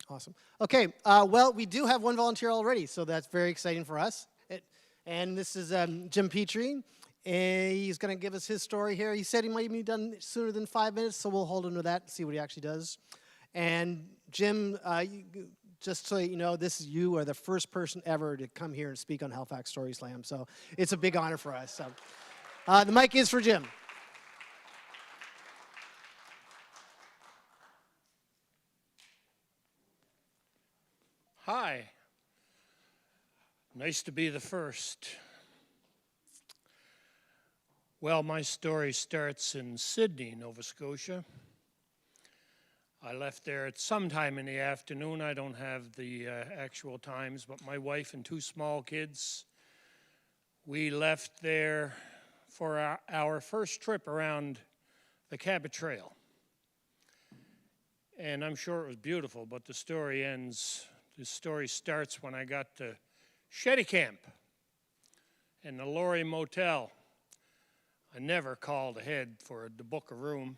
Awesome. Okay, well, we do have one volunteer already, so that's very exciting for us. And this is Jim Petrie. And he's going to give us his story here. He said he might be done sooner than 5 minutes, so we'll hold him to that and see what he actually does. And Jim, just so you know, you are the first person ever to come here and speak on Halifax Story Slam, so it's a big honor for us. So, the mic is for Jim. Hi. Nice to be the first. Well, my story starts in Sydney, Nova Scotia. I left there at some time in the afternoon. I don't have the actual times, but my wife and 2 small kids, we left there for our first trip around the Cabot Trail. And I'm sure it was beautiful, but the story starts when I got to Shetty Camp in the Laurie Motel. I never called ahead to book a room,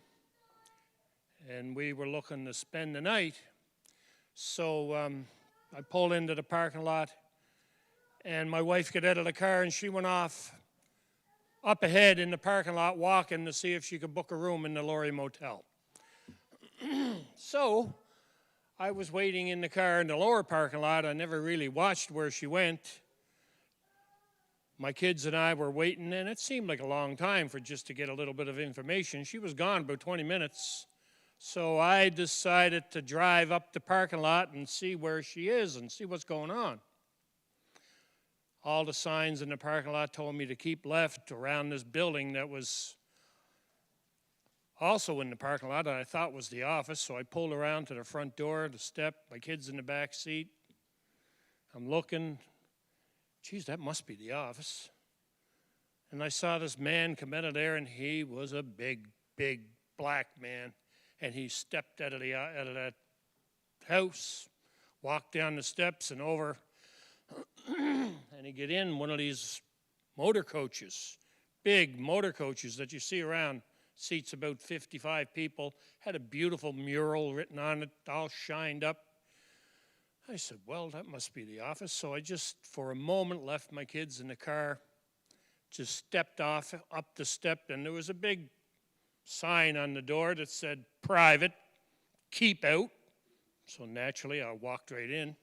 and we were looking to spend the night. So I pulled into the parking lot, and my wife got out of the car, and she went off up ahead in the parking lot walking to see if she could book a room in the Laurie Motel. So I was waiting in the car in the lower parking lot. I never really watched where she went. My kids and I were waiting, and it seemed like a long time for just to get a little bit of information. She was gone about 20 minutes. So I decided to drive up the parking lot and see where she is and see what's going on. All the signs in the parking lot told me to keep left around this building that was also in the parking lot that I thought was the office. So I pulled around to the front door, the step, my kids in the back seat. I'm looking. Geez, that must be the office. And I saw this man come out of there, and he was a big, big black man. And he stepped out of that house, walked down the steps and over, and he get in one of these motor coaches, big motor coaches that you see around, seats about 55 people, had a beautiful mural written on it, all shined up. I said, well, that must be the office. So I just, for a moment, left my kids in the car, just stepped off up the step, and there was a big sign on the door that said, private, keep out. So naturally, I walked right in.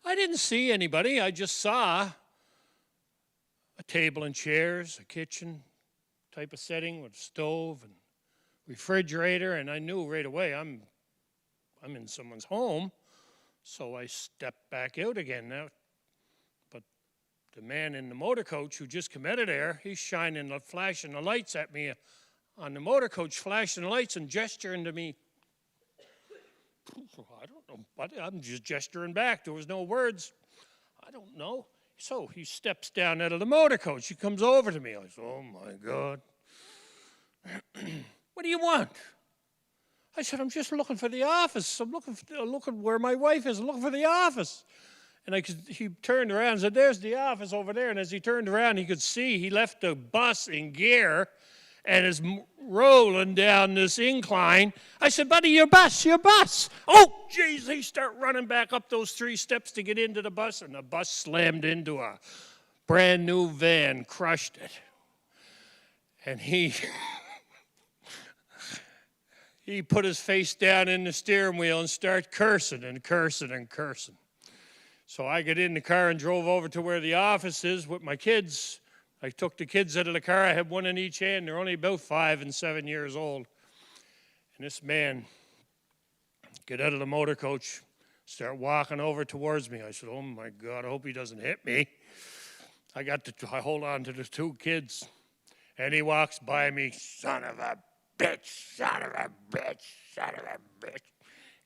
I didn't see anybody. I just saw a table and chairs, a kitchen type of setting with a stove and refrigerator, and I knew right away I'm in someone's home, so I stepped back out again. Now, but the man in the motor coach who just come out of there, he's flashing the lights at me on the motor coach, flashing the lights and gesturing to me. I don't know, but I'm just gesturing back. There was no words. I don't know. So he steps down out of the motor coach. He comes over to me. I said, oh, my God. What do you want? I said, I'm just looking for the office. I'm looking where my wife is. I'm looking for the office. And he turned around and said, there's the office over there. And as he turned around, he could see he left the bus in gear and is rolling down this incline. I said, buddy, your bus. Oh, geez, he start running back up those 3 steps to get into the bus, and the bus slammed into a brand new van, crushed it. And he put his face down in the steering wheel and started cursing and cursing and cursing. So I got in the car and drove over to where the office is with my kids. I took the kids out of the car. I had one in each hand. They're only about 5 and 7 years old. And this man get out of the motor coach, start walking over towards me. I said, oh, my God, I hope he doesn't hit me. I hold on to the 2 kids. And he walks by me, son of a bitch, son of a bitch, son of a bitch.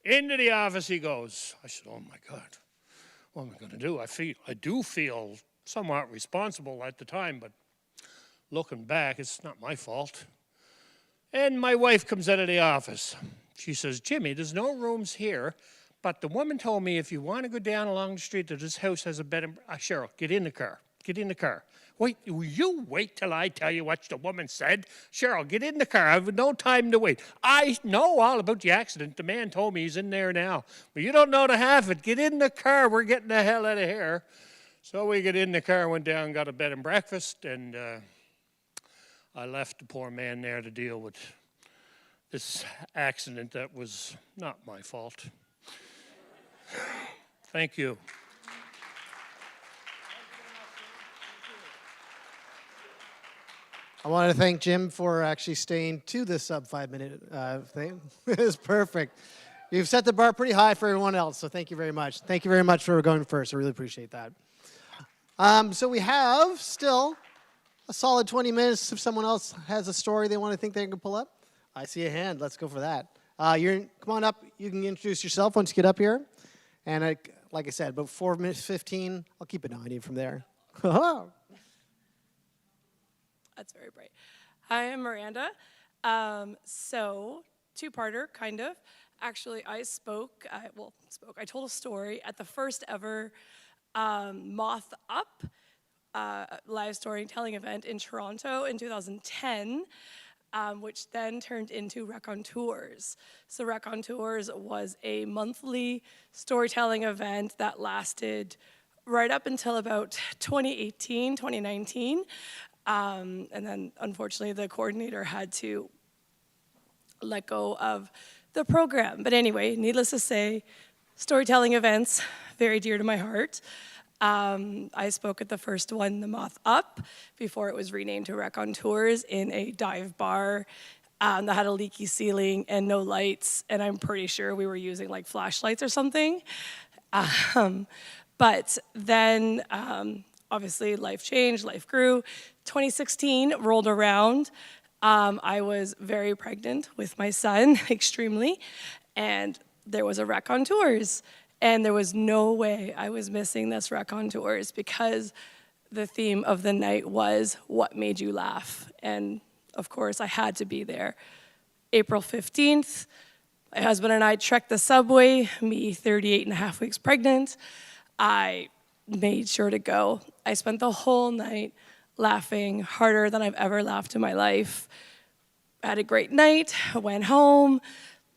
Into the office he goes. I said, oh, my God, what am I going to do? I do feel somewhat responsible at the time, but looking back, it's not my fault. And my wife comes out of the office. She says, Jimmy, there's no rooms here, but the woman told me if you want to go down along the street that this house has a bed and Cheryl, get in the car. Get in the car. Wait, will you wait till I tell you what the woman said? Cheryl, get in the car. I've no time to wait. I know all about the accident. The man told me he's in there now. But you don't know the half of it. Get in the car. We're getting the hell out of here. So we get in the car, went down, got a bed and breakfast, and I left the poor man there to deal with this accident that was not my fault. Thank you. I want to thank Jim for actually staying to the sub 5 minute thing. It was perfect. You've set the bar pretty high for everyone else, so thank you very much. Thank you very much for going first. I really appreciate that. So we have still a solid 20 minutes if someone else has a story they want to think they can pull up. I see a hand. Let's go for that. Come on up. You can introduce yourself once you get up here. And like I said, about 4 minutes 15. I'll keep it 90 from there. That's very bright. Hi, I'm Miranda. So, two-parter, kind of. Actually, I told a story at the first ever Moth Up live storytelling event in Toronto in 2010, which then turned into Raconteurs. So Raconteurs was a monthly storytelling event that lasted right up until about 2018, 2019. And then, unfortunately, the coordinator had to let go of the program. But anyway, needless to say, storytelling events, very dear to my heart. I spoke at the first one, the Moth Up, before it was renamed to Raconteurs, in a dive bar that had a leaky ceiling and no lights. And I'm pretty sure we were using like flashlights or something. But then, obviously, life changed, life grew. 2016 rolled around. I was very pregnant with my son, extremely, and there was a Raconteurs, and there was no way I was missing this Raconteurs because the theme of the night was what made you laugh, and of course I had to be there. April 15th, my husband and I trekked the subway, me 38 and a half weeks pregnant. I made sure to go. I spent the whole night laughing harder than I've ever laughed in my life. I had a great night, went home,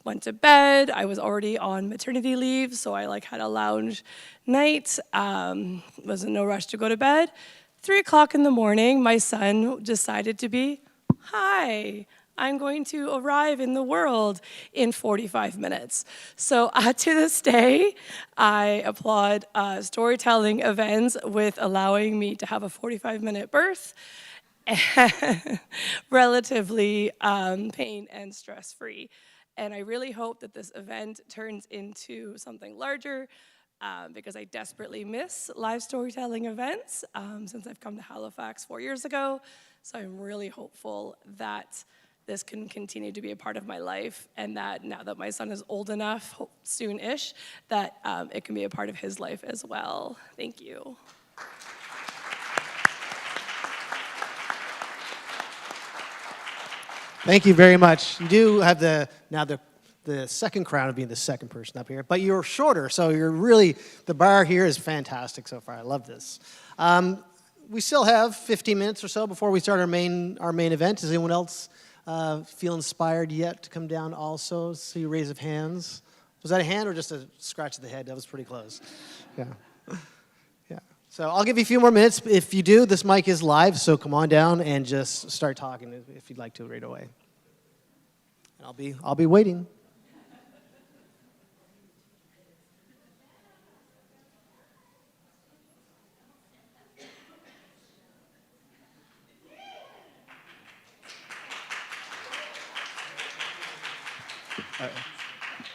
went to bed. I was already on maternity leave, so I had a lounge night. Was in no rush to go to bed. 3 o'clock in the morning, my son decided to be, hi, I'm going to arrive in the world in 45 minutes. So to this day, I applaud storytelling events with allowing me to have a 45-minute birth, relatively pain and stress-free. And I really hope that this event turns into something larger because I desperately miss live storytelling events since I've come to Halifax 4 years ago. So I'm really hopeful that this can continue to be a part of my life, and that now that my son is old enough, soon-ish, that it can be a part of his life as well. Thank you. Thank you very much. You do have the second crown of being the second person up here, but you're shorter, so you're really, the bar here is fantastic so far. I love this. We still have 15 minutes or so before we start our main event. Does anyone else feel inspired yet to come down also? See a raise of hands. Was that a hand or just a scratch of the head? That was pretty close. Yeah. Yeah. So I'll give you a few more minutes. If you do, this mic is live, so come on down and just start talking if you'd like to right away. And I'll be waiting.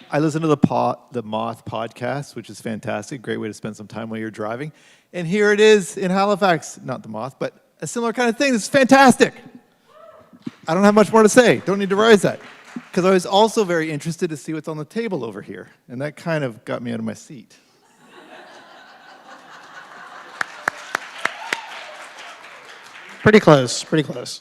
I listen to the Moth podcast, which is fantastic. Great way to spend some time while you're driving. And here it is in Halifax. Not the Moth, but a similar kind of thing. This is fantastic. I don't have much more to say. Don't need to rise that. Because I was also very interested to see what's on the table over here. And that kind of got me out of my seat. Pretty close, pretty close.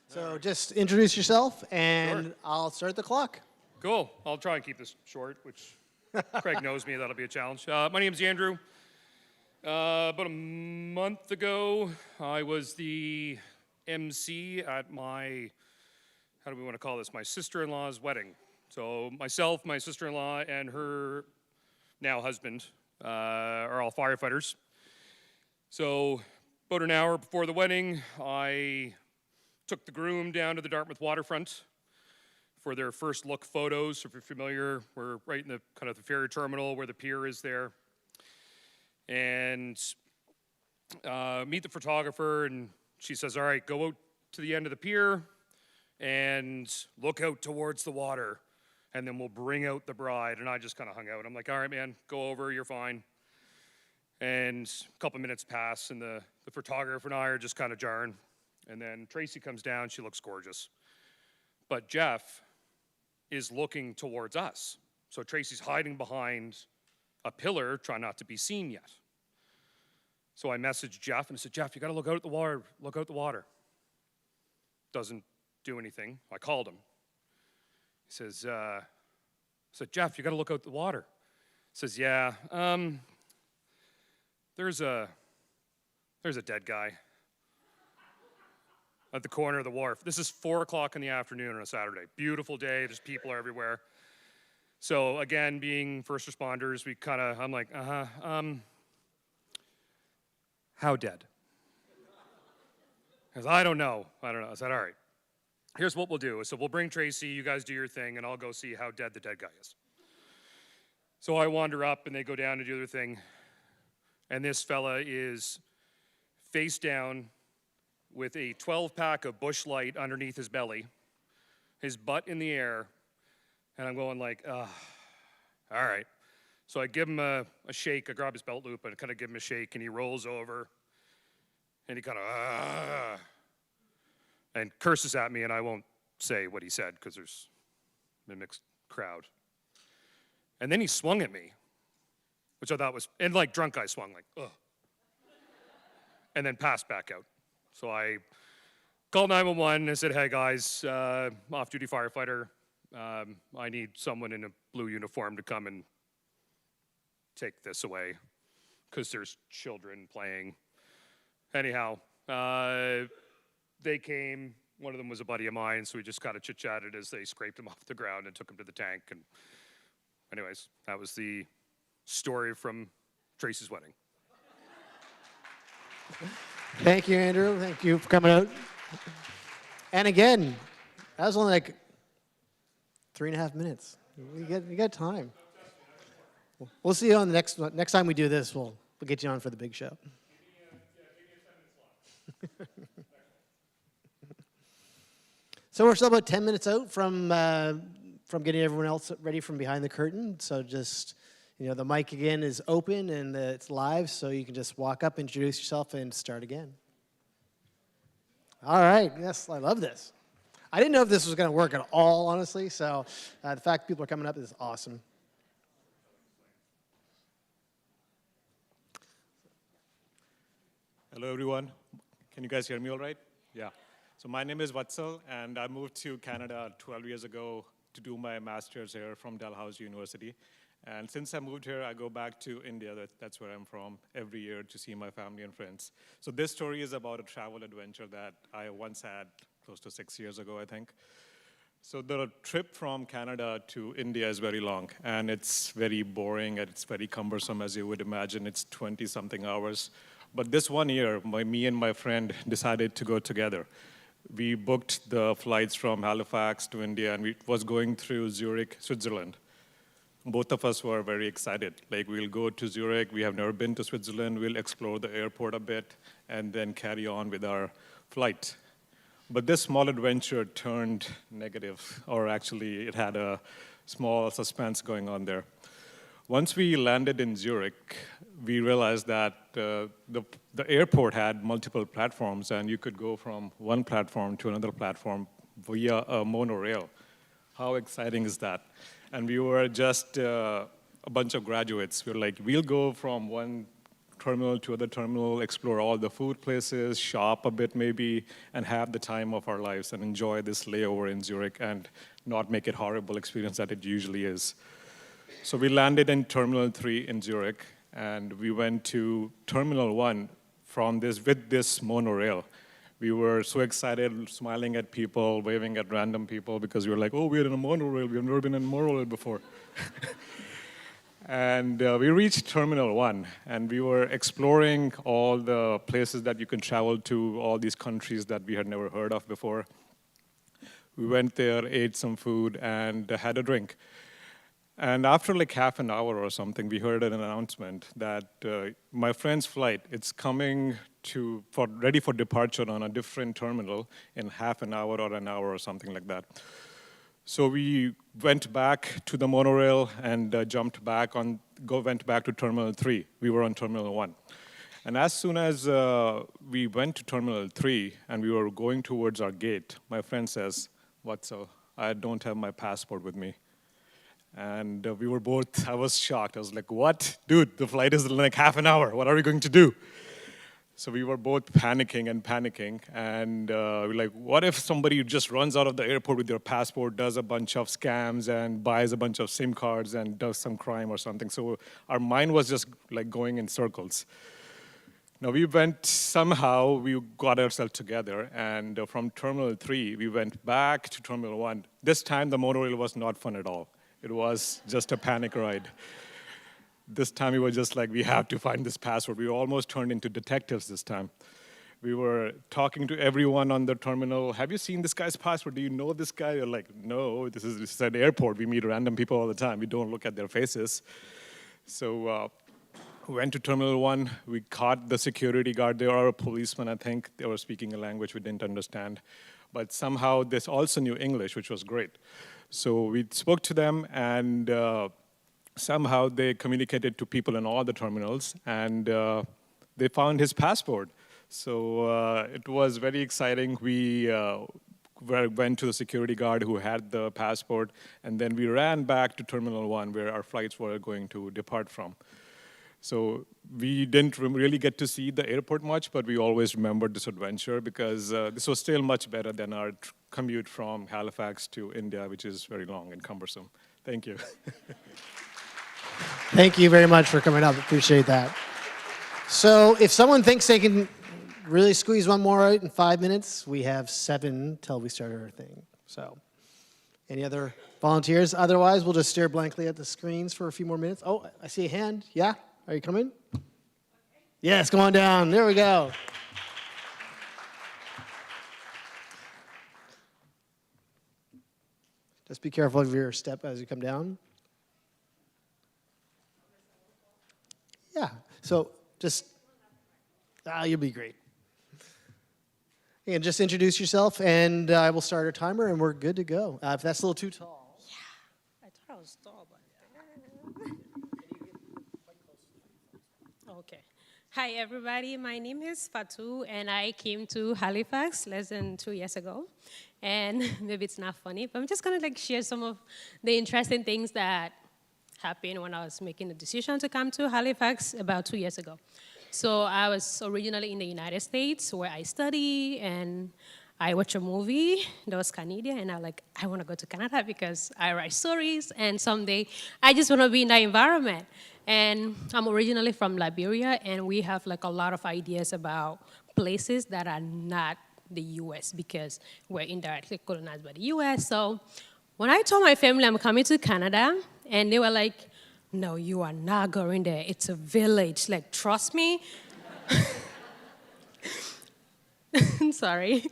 So just introduce yourself, and Sure. I'll start the clock. Cool. I'll try and keep this short, which Craig knows me. That'll be a challenge. My name's Andrew. About a month ago, I was the MC at my, how do we want to call this, my sister-in-law's wedding. So myself, my sister-in-law, and her now husband are all firefighters. So about an hour before the wedding, I took the groom down to the Dartmouth waterfront for their first look photos. If you're familiar, we're right in the kind of the ferry terminal where the pier is there. And meet the photographer, and she says, all right, go out to the end of the pier and look out towards the water, and then we'll bring out the bride. And I just kind of hung out. I'm like, all right, man, go over, you're fine. And a couple minutes pass, and the photographer and I are just kind of jarring. And then Tracy comes down, she looks gorgeous. But Jeff is looking towards us. So Tracy's hiding behind a pillar, trying not to be seen yet. So I messaged Jeff and I said, Jeff, you gotta look out at the water, look out the water. Doesn't do anything. I called him. He says, I said, Jeff, you gotta look out the water. He says, yeah, there's a dead guy at the corner of the wharf. This is 4 o'clock in the afternoon on a Saturday. Beautiful day, there's people everywhere. So again, being first responders, I'm like, how dead? Because I don't know. I said, all right, here's what we'll do. So we'll bring Tracy, you guys do your thing, and I'll go see how dead the dead guy is. So I wander up, and they go down to do their thing, and this fella is face down with a 12-pack of Busch Light underneath his belly, his butt in the air, and I'm going like, all right. So I give him a shake, I grab his belt loop and kind of give him a shake, and he rolls over, and he kind of, and curses at me, and I won't say what he said because there's a mixed crowd. And then he swung at me, which I thought was, and like drunk guy swung, like, ugh. And then passed back out. So I called 911 and I said, hey guys, off-duty firefighter, I need someone in a blue uniform to come and take this away because there's children playing. Anyhow, they came, one of them was a buddy of mine, so we just kind of chit-chatted as they scraped him off the ground and took him to the tank. And anyways, that was the story from Tracy's wedding. Thank you, Andrew. Thank you for coming out. And again, that was only like 3.5 minutes. You got time. We'll see you on the next time we do this. We'll get you on for the big show. So we're still about 10 minutes out from getting everyone else ready from behind the curtain. So just, the mic again is open and it's live, so you can just walk up, introduce yourself, and start again. All right. Yes, I love this. I didn't know if this was going to work at all, honestly. So the fact people are coming up is awesome. Hello, everyone. Can you guys hear me all right? Yeah. So my name is Vatsal, and I moved to Canada 12 years ago to do my master's here from Dalhousie University. And since I moved here, I go back to India. That's where I'm from every year to see my family and friends. So this story is about a travel adventure that I once had close to 6 years ago, I think. So the trip from Canada to India is very long, and it's very boring, and it's very cumbersome, as you would imagine. It's 20-something hours. But this one year, me and my friend decided to go together. We booked the flights from Halifax to India, and we was going through Zurich, Switzerland. Both of us were very excited. Like, we'll go to Zurich. We have never been to Switzerland. We'll explore the airport a bit and then carry on with our flight. But this small adventure turned negative, or actually it had a small suspense going on there. Once we landed in Zurich, we realized that the airport had multiple platforms, and you could go from one platform to another platform via a monorail. How exciting is that? And we were just a bunch of graduates. We were like, we'll go from one terminal to other terminal, explore all the food places, shop a bit maybe, and have the time of our lives and enjoy this layover in Zurich and not make it horrible experience that it usually is. So we landed in Terminal 3 in Zurich, and we went to Terminal 1 with this monorail. We were so excited, smiling at people, waving at random people, because we were like, oh, we're in a monorail. We've never been in a monorail before. And we reached Terminal 1, and we were exploring all the places that you can travel to, all these countries that we had never heard of before. We went there, ate some food, and had a drink. And after like half an hour or something, we heard an announcement that my friend's flight, it's coming ready for departure on a different terminal in half an hour or an hour or something like that. So we went back to the monorail and went back to Terminal 3. We were on Terminal 1. And as soon as we went to Terminal 3 and we were going towards our gate, my friend says, "What's up? I don't have my passport with me." And we were both, I was shocked. I was like, what? Dude, the flight is in like half an hour. What are we going to do? So we were both panicking. And we're like, what if somebody just runs out of the airport with their passport, does a bunch of scams and buys a bunch of SIM cards and does some crime or something? So our mind was just like going in circles. Now we got ourselves together, and from Terminal 3, we went back to Terminal 1. This time the monorail was not fun at all. It was just a panic ride. This time we were just like, we have to find this password. We almost turned into detectives this time. We were talking to everyone on the terminal. Have you seen this guy's passport? Do you know this guy? They're like, no, this is an airport. We meet random people all the time. We don't look at their faces. So we went to Terminal 1. We caught the security guard. They were a policeman, I think. They were speaking a language we didn't understand. But somehow they also knew English, which was great. So we spoke to them, and somehow they communicated to people in all the terminals, and they found his passport. So it was very exciting. We went to the security guard who had the passport, and then we ran back to Terminal 1, where our flights were going to depart from. So we didn't really get to see the airport much, but we always remembered this adventure because this was still much better than our commute from Halifax to India, which is very long and cumbersome. Thank you. Thank you very much for coming up. Appreciate that. So if someone thinks they can really squeeze one more out in 5 minutes, we have 7 till we start our thing. So any other volunteers? Otherwise, we'll just stare blankly at the screens for a few more minutes. Oh, I see a hand. Yeah? Are you coming? Yes, come on down. There we go. Just be careful of your step as you come down. Yeah, so just, you'll be great. And just introduce yourself, and I will start our timer, and we're good to go. If that's a little too tall. Yeah, I thought I was tall, but. Okay. Hi, everybody. My name is Fatou, and I came to Halifax less than 2 years ago. And maybe it's not funny, but I'm just going to share some of the interesting things that happened when I was making the decision to come to Halifax about 2 years ago. So I was originally in the United States where I study, and I watched a movie that was Canadian, and I want to go to Canada because I write stories, and someday I just want to be in that environment. And I'm originally from Liberia, and we have a lot of ideas about places that are not the U.S. because we're indirectly colonized by the U.S. So when I told my family I'm coming to Canada, and they were like, no, you are not going there. It's a village. Trust me. Sorry.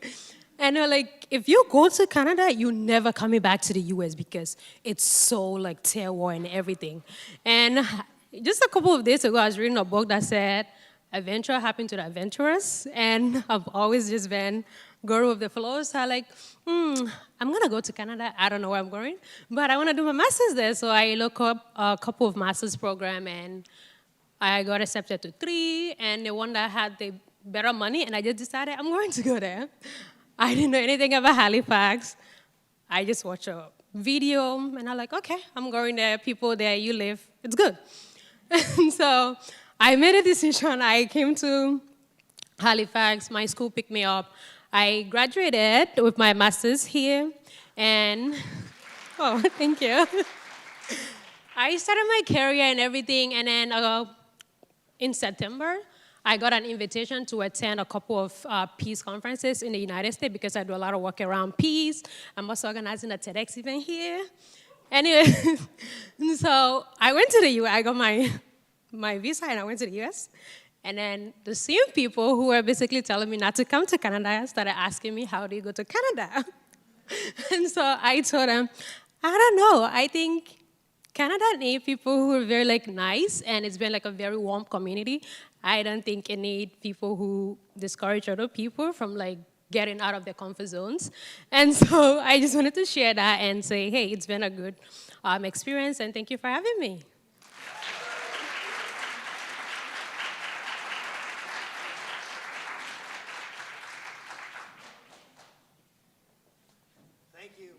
And they're like, if you go to Canada, you're never coming back to the U.S. because it's so terroir and everything. And just a couple of days ago, I was reading a book that said, adventure happened to the adventurous. And I've always just been girl with the flow. So I'm I'm going to go to Canada. I don't know where I'm going, but I want to do my master's there. So I look up a couple of master's programs, and I got accepted to 3, and the one that had the better money, and I just decided I'm going to go there. I didn't know anything about Halifax. I just watched a video, and I'm like, okay, I'm going there. People there, you live, it's good. And so I made a decision. I came to Halifax. My school picked me up. I graduated with my master's here, and oh, thank you. I started my career and everything, and then in September, I got an invitation to attend a couple of peace conferences in the United States because I do a lot of work around peace. I'm also organizing a TEDx event here. Anyway, so I went to the U.S. I got my visa and I went to the U.S. And then the same people who were basically telling me not to come to Canada started asking me, how do you go to Canada? And so I told them, I don't know. I think Canada needs people who are very nice, and it's been a very warm community. I don't think it needs people who discourage other people from getting out of their comfort zones. And so I just wanted to share that and say, hey, it's been a good experience, and thank you for having me. Thank you.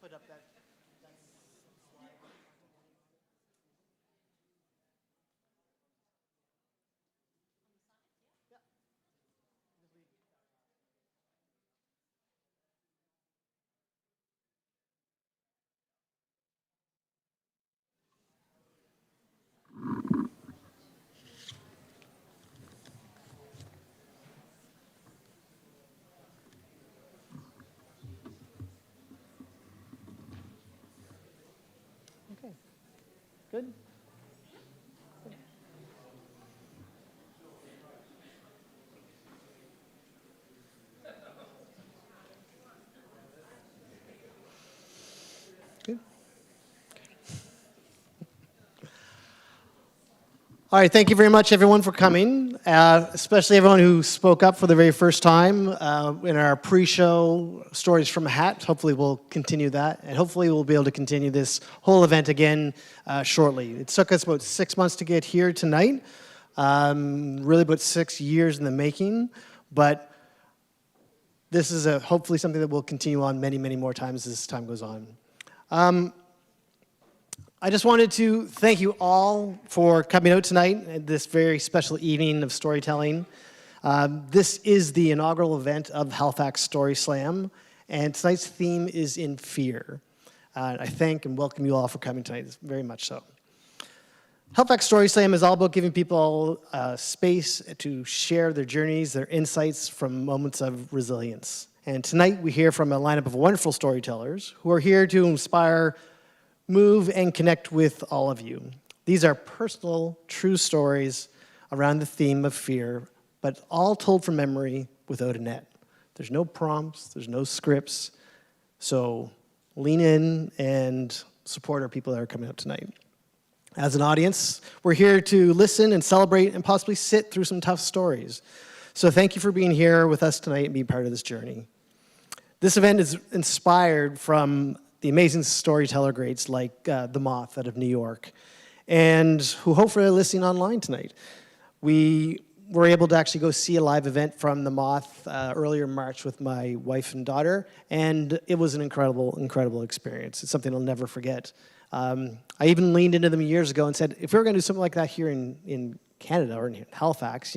Put up that slide. Okay. Good. Good. All right, thank you very much, everyone, for coming, especially everyone who spoke up for the very first time in our pre-show Stories from a Hat. Hopefully we'll continue that, and hopefully we'll be able to continue this whole event again shortly. It took us about 6 months to get here tonight, really about 6 years in the making, but this is hopefully something that will continue on many, many more times as time goes on. I just wanted to thank you all for coming out tonight at this very special evening of storytelling. This is the inaugural event of Halifax Story Slam, and tonight's theme is in fear. I thank and welcome you all for coming tonight, very much so. Halifax Story Slam is all about giving people space to share their journeys, their insights from moments of resilience. And tonight we hear from a lineup of wonderful storytellers who are here to inspire move and connect with all of you. These are personal, true stories around the theme of fear, but all told from memory without a net. There's no prompts, there's no scripts, so lean in and support our people that are coming up tonight. As an audience, we're here to listen and celebrate and possibly sit through some tough stories. So thank you for being here with us tonight and being part of this journey. This event is inspired from the amazing storyteller greats like The Moth out of New York, and who hopefully are listening online tonight. We were able to actually go see a live event from The Moth earlier in March with my wife and daughter, and it was an incredible, incredible experience. It's something I'll never forget. I even leaned into them years ago and said, if we were going to do something like that here in Canada or in Halifax,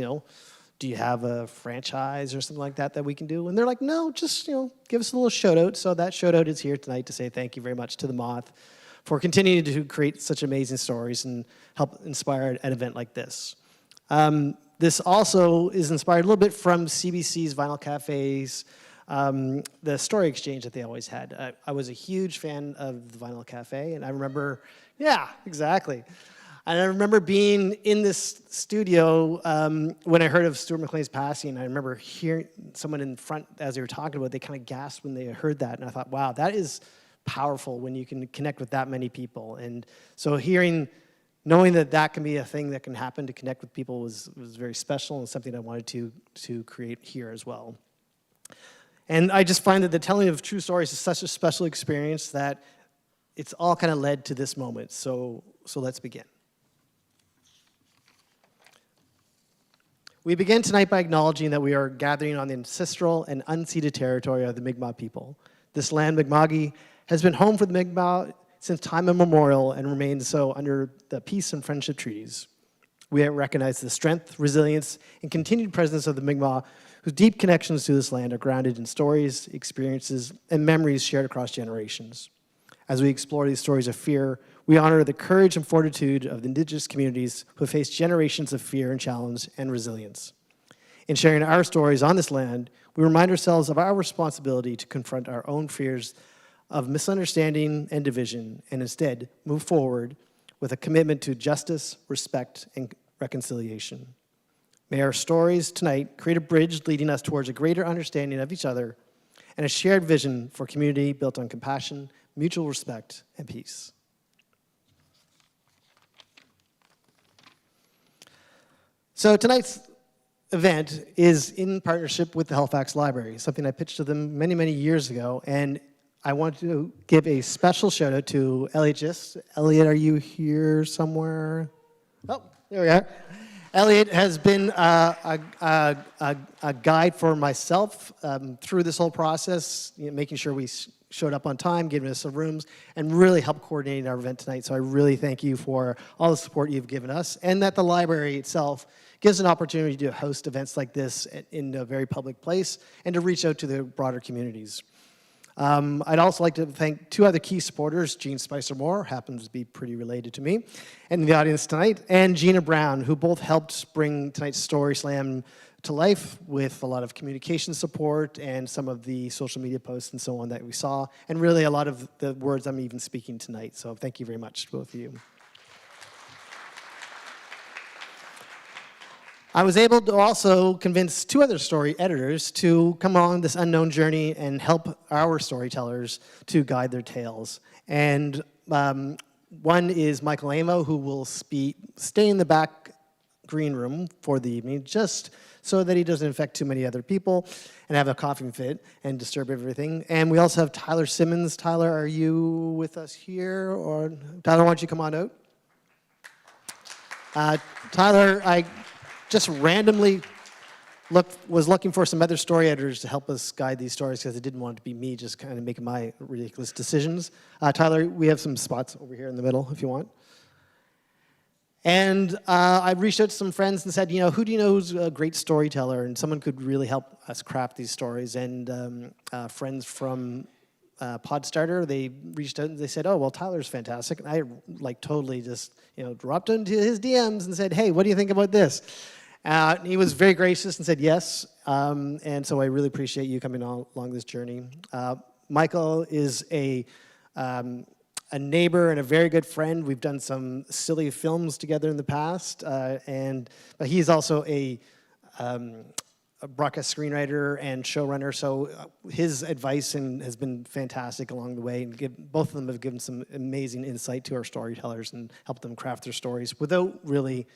do you have a franchise or something like that we can do? And they're like, no, just, give us a little shout out. So that shout out is here tonight to say thank you very much to The Moth for continuing to create such amazing stories and help inspire an event like this. This also is inspired a little bit from CBC's Vinyl Cafe's, the story exchange that they always had. I was a huge fan of the Vinyl Cafe, and I remember, yeah, exactly. And I remember being in this studio when I heard of Stuart McLean's passing. I remember hearing someone in front, as they were talking about it, they kind of gasped when they heard that. And I thought, wow, that is powerful when you can connect with that many people. And so knowing that can be a thing that can happen to connect with people was very special and something I wanted to create here as well. And I just find that the telling of true stories is such a special experience that it's all kind of led to this moment. So let's begin. We begin tonight by acknowledging that we are gathering on the ancestral and unceded territory of the Mi'kmaq people. This land, Mi'kma'ki, has been home for the Mi'kmaq since time immemorial and remains so under the peace and friendship treaties. We recognize the strength, resilience, and continued presence of the Mi'kmaq, whose deep connections to this land are grounded in stories, experiences, and memories shared across generations. As we explore these stories of fear, we honor the courage and fortitude of the Indigenous communities who have faced generations of fear and challenge and resilience. In sharing our stories on this land, we remind ourselves of our responsibility to confront our own fears of misunderstanding and division, and instead move forward with a commitment to justice, respect, and reconciliation. May our stories tonight create a bridge leading us towards a greater understanding of each other and a shared vision for community built on compassion, mutual respect, and peace. So tonight's event is in partnership with the Halifax Libraries, something I pitched to them many, many years ago, and I want to give a special shout out to Elliot. Elliot, are you here somewhere? Oh, there we are. Elliot has been a guide for myself through this whole process, making sure we showed up on time, giving us some rooms, and really helped coordinating our event tonight. So I really thank you for all the support you've given us, and that the library itself gives an opportunity to host events like this in a very public place and to reach out to the broader communities. I'd also like to thank two other key supporters, Jean Spicer-Moore, happens to be pretty related to me, and in the audience tonight, and Gina Brown, who both helped bring tonight's Story Slam to life with a lot of communication support and some of the social media posts and so on that we saw, and really a lot of the words I'm even speaking tonight. So thank you very much to both of you. I was able to also convince two other story editors to come on this unknown journey and help our storytellers to guide their tales. And one is Michael Amo, who will stay in the back green room for the evening, just so that he doesn't infect too many other people and have a coughing fit and disturb everything. And we also have Tyler Simmons. Tyler, are you with us here? Or Tyler, why don't you come on out? Tyler, I just randomly was looking for some other story editors to help us guide these stories because I didn't want it to be me just kind of making my ridiculous decisions. Tyler, we have some spots over here in the middle if you want. And I reached out to some friends and said, who do you know who's a great storyteller and someone could really help us craft these stories? And friends from Podstarter, they reached out and they said, oh, well, Tyler's fantastic. And I totally just, dropped into his DMs and said, hey, what do you think about this? He was very gracious and said yes, and so I really appreciate you coming along this journey. Michael is a a neighbor and a very good friend. We've done some silly films together in the past, but he's also a broadcast screenwriter and showrunner, so his advice has been fantastic along the way, and both of them have given some amazing insight to our storytellers and helped them craft their stories without really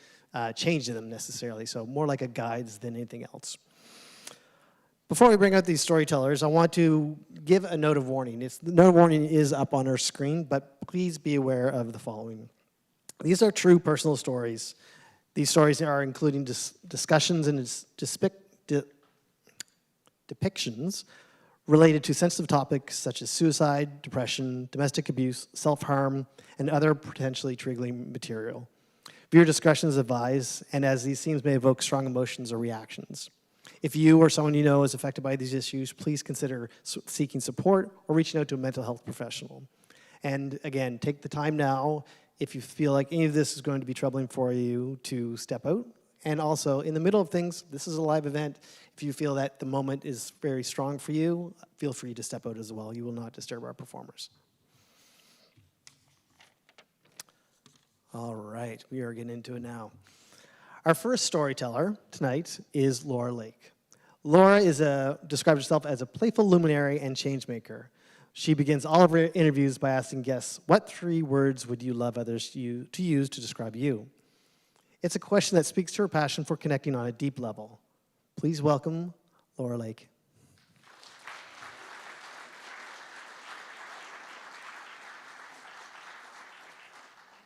changing them necessarily, so more like a guides than anything else. Before we bring out these storytellers, I want to give a note of warning. The note of warning is up on our screen, but please be aware of the following. These are true personal stories. These stories are including discussions and depictions related to sensitive topics such as suicide, depression, domestic abuse, self-harm, and other potentially triggering material. Viewer discretion is advised, and as these themes may evoke strong emotions or reactions. If you or someone you know is affected by these issues, please consider seeking support or reaching out to a mental health professional. And again, take the time now, if you feel like any of this is going to be troubling for you, to step out. And also, in the middle of things, this is a live event. If you feel that the moment is very strong for you, feel free to step out as well. You will not disturb our performers. All right, we are getting into it now. Our first storyteller tonight is Laura Lake. Laura describes herself as a playful luminary and changemaker. She begins all of her interviews by asking guests, what 3 words would you love others to use to describe you? It's a question that speaks to her passion for connecting on a deep level. Please welcome Laura Lake.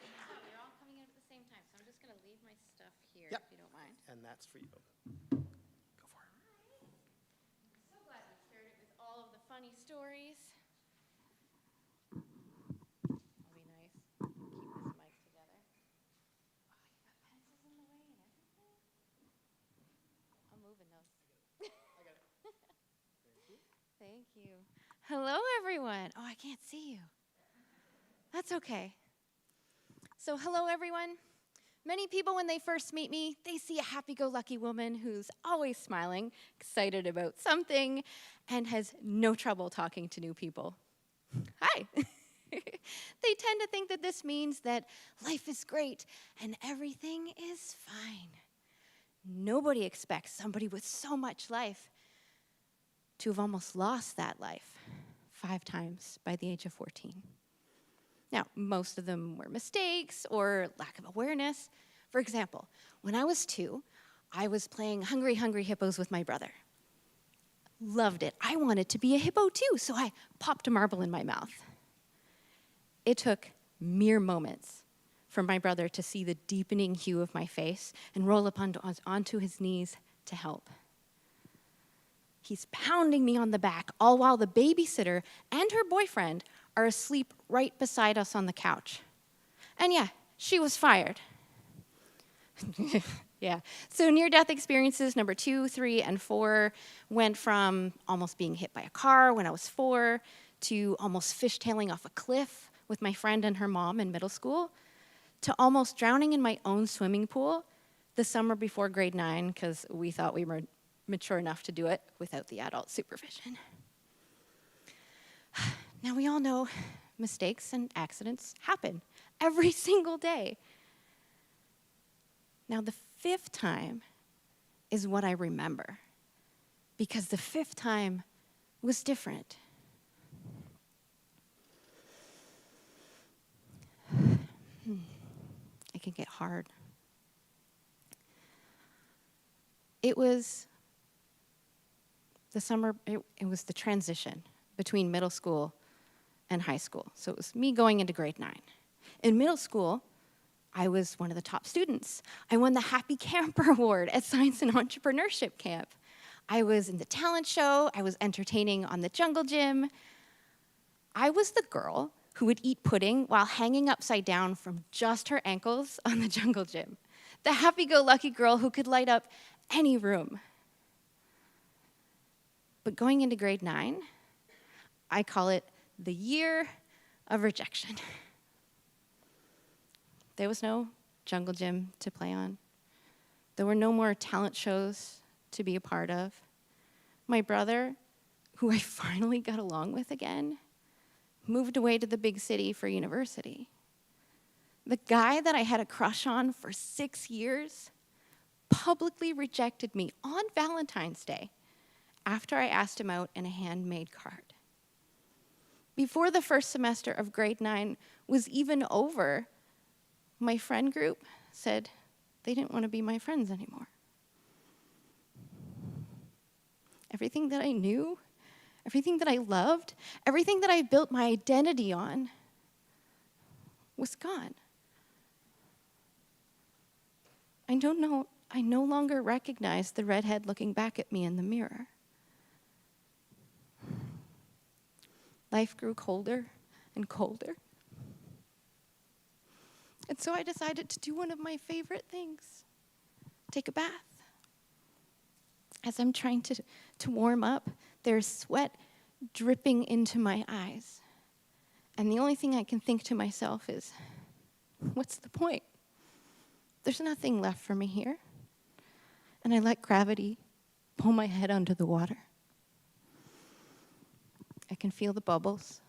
You're all coming in at the same time, so I'm just going to leave my stuff here, Yep. if you don't mind. And that's for you. Go for it. So glad we started with all of the funny stories. That'll be nice. Keep this mic together. Oh, you got pencils in the way and everything? I'm moving those. I got it. Thank you. Hello, everyone. Oh, I can't see you. That's okay. So, hello, everyone. Many people, when they first meet me, they see a happy-go-lucky woman who's always smiling, excited about something, and has no trouble talking to new people. Hi. They tend to think that this means that life is great and everything is fine. Nobody expects somebody with so much life to have almost lost that life 5 times by the age of 14. Now, most of them were mistakes or lack of awareness. For example, when I was 2, I was playing Hungry Hungry Hippos with my brother. Loved it. I wanted to be a hippo too, so I popped a marble in my mouth. It took mere moments for my brother to see the deepening hue of my face and roll up onto his knees to help. He's pounding me on the back, all while the babysitter and her boyfriend are asleep right beside us on the couch. And yeah, she was fired. Yeah, so near-death experiences number 2, 3, and 4 went from almost being hit by a car when I was 4 to almost fishtailing off a cliff with my friend and her mom in middle school to almost drowning in my own swimming pool the summer before grade 9 because we thought we were mature enough to do it without the adult supervision. Now, we all know mistakes and accidents happen every single day. Now, the 5th time is what I remember, because the 5th time was different. It can get hard. It was the summer, it was the transition between middle school and high school. So it was me going into grade 9. In middle school, I was one of the top students. I won the Happy Camper Award at Science and Entrepreneurship Camp. I was in the talent show. I was entertaining on the Jungle Gym. I was the girl who would eat pudding while hanging upside down from just her ankles on the Jungle Gym. The happy-go-lucky girl who could light up any room. But going into grade 9, I call it the year of rejection. There was no Jungle Gym to play on. There were no more talent shows to be a part of. My brother, who I finally got along with again, moved away to the big city for university. The guy that I had a crush on for 6 years publicly rejected me on Valentine's Day after I asked him out in a handmade card. Before the first semester of grade 9 was even over, my friend group said they didn't want to be my friends anymore. Everything that I knew, everything that I loved, everything that I built my identity on was gone. I no longer recognized the redhead looking back at me in the mirror. Life grew colder and colder. And so I decided to do one of my favorite things, take a bath. As I'm trying to warm up, there's sweat dripping into my eyes. And the only thing I can think to myself is, what's the point? There's nothing left for me here. And I let gravity pull my head under the water. I can feel the bubbles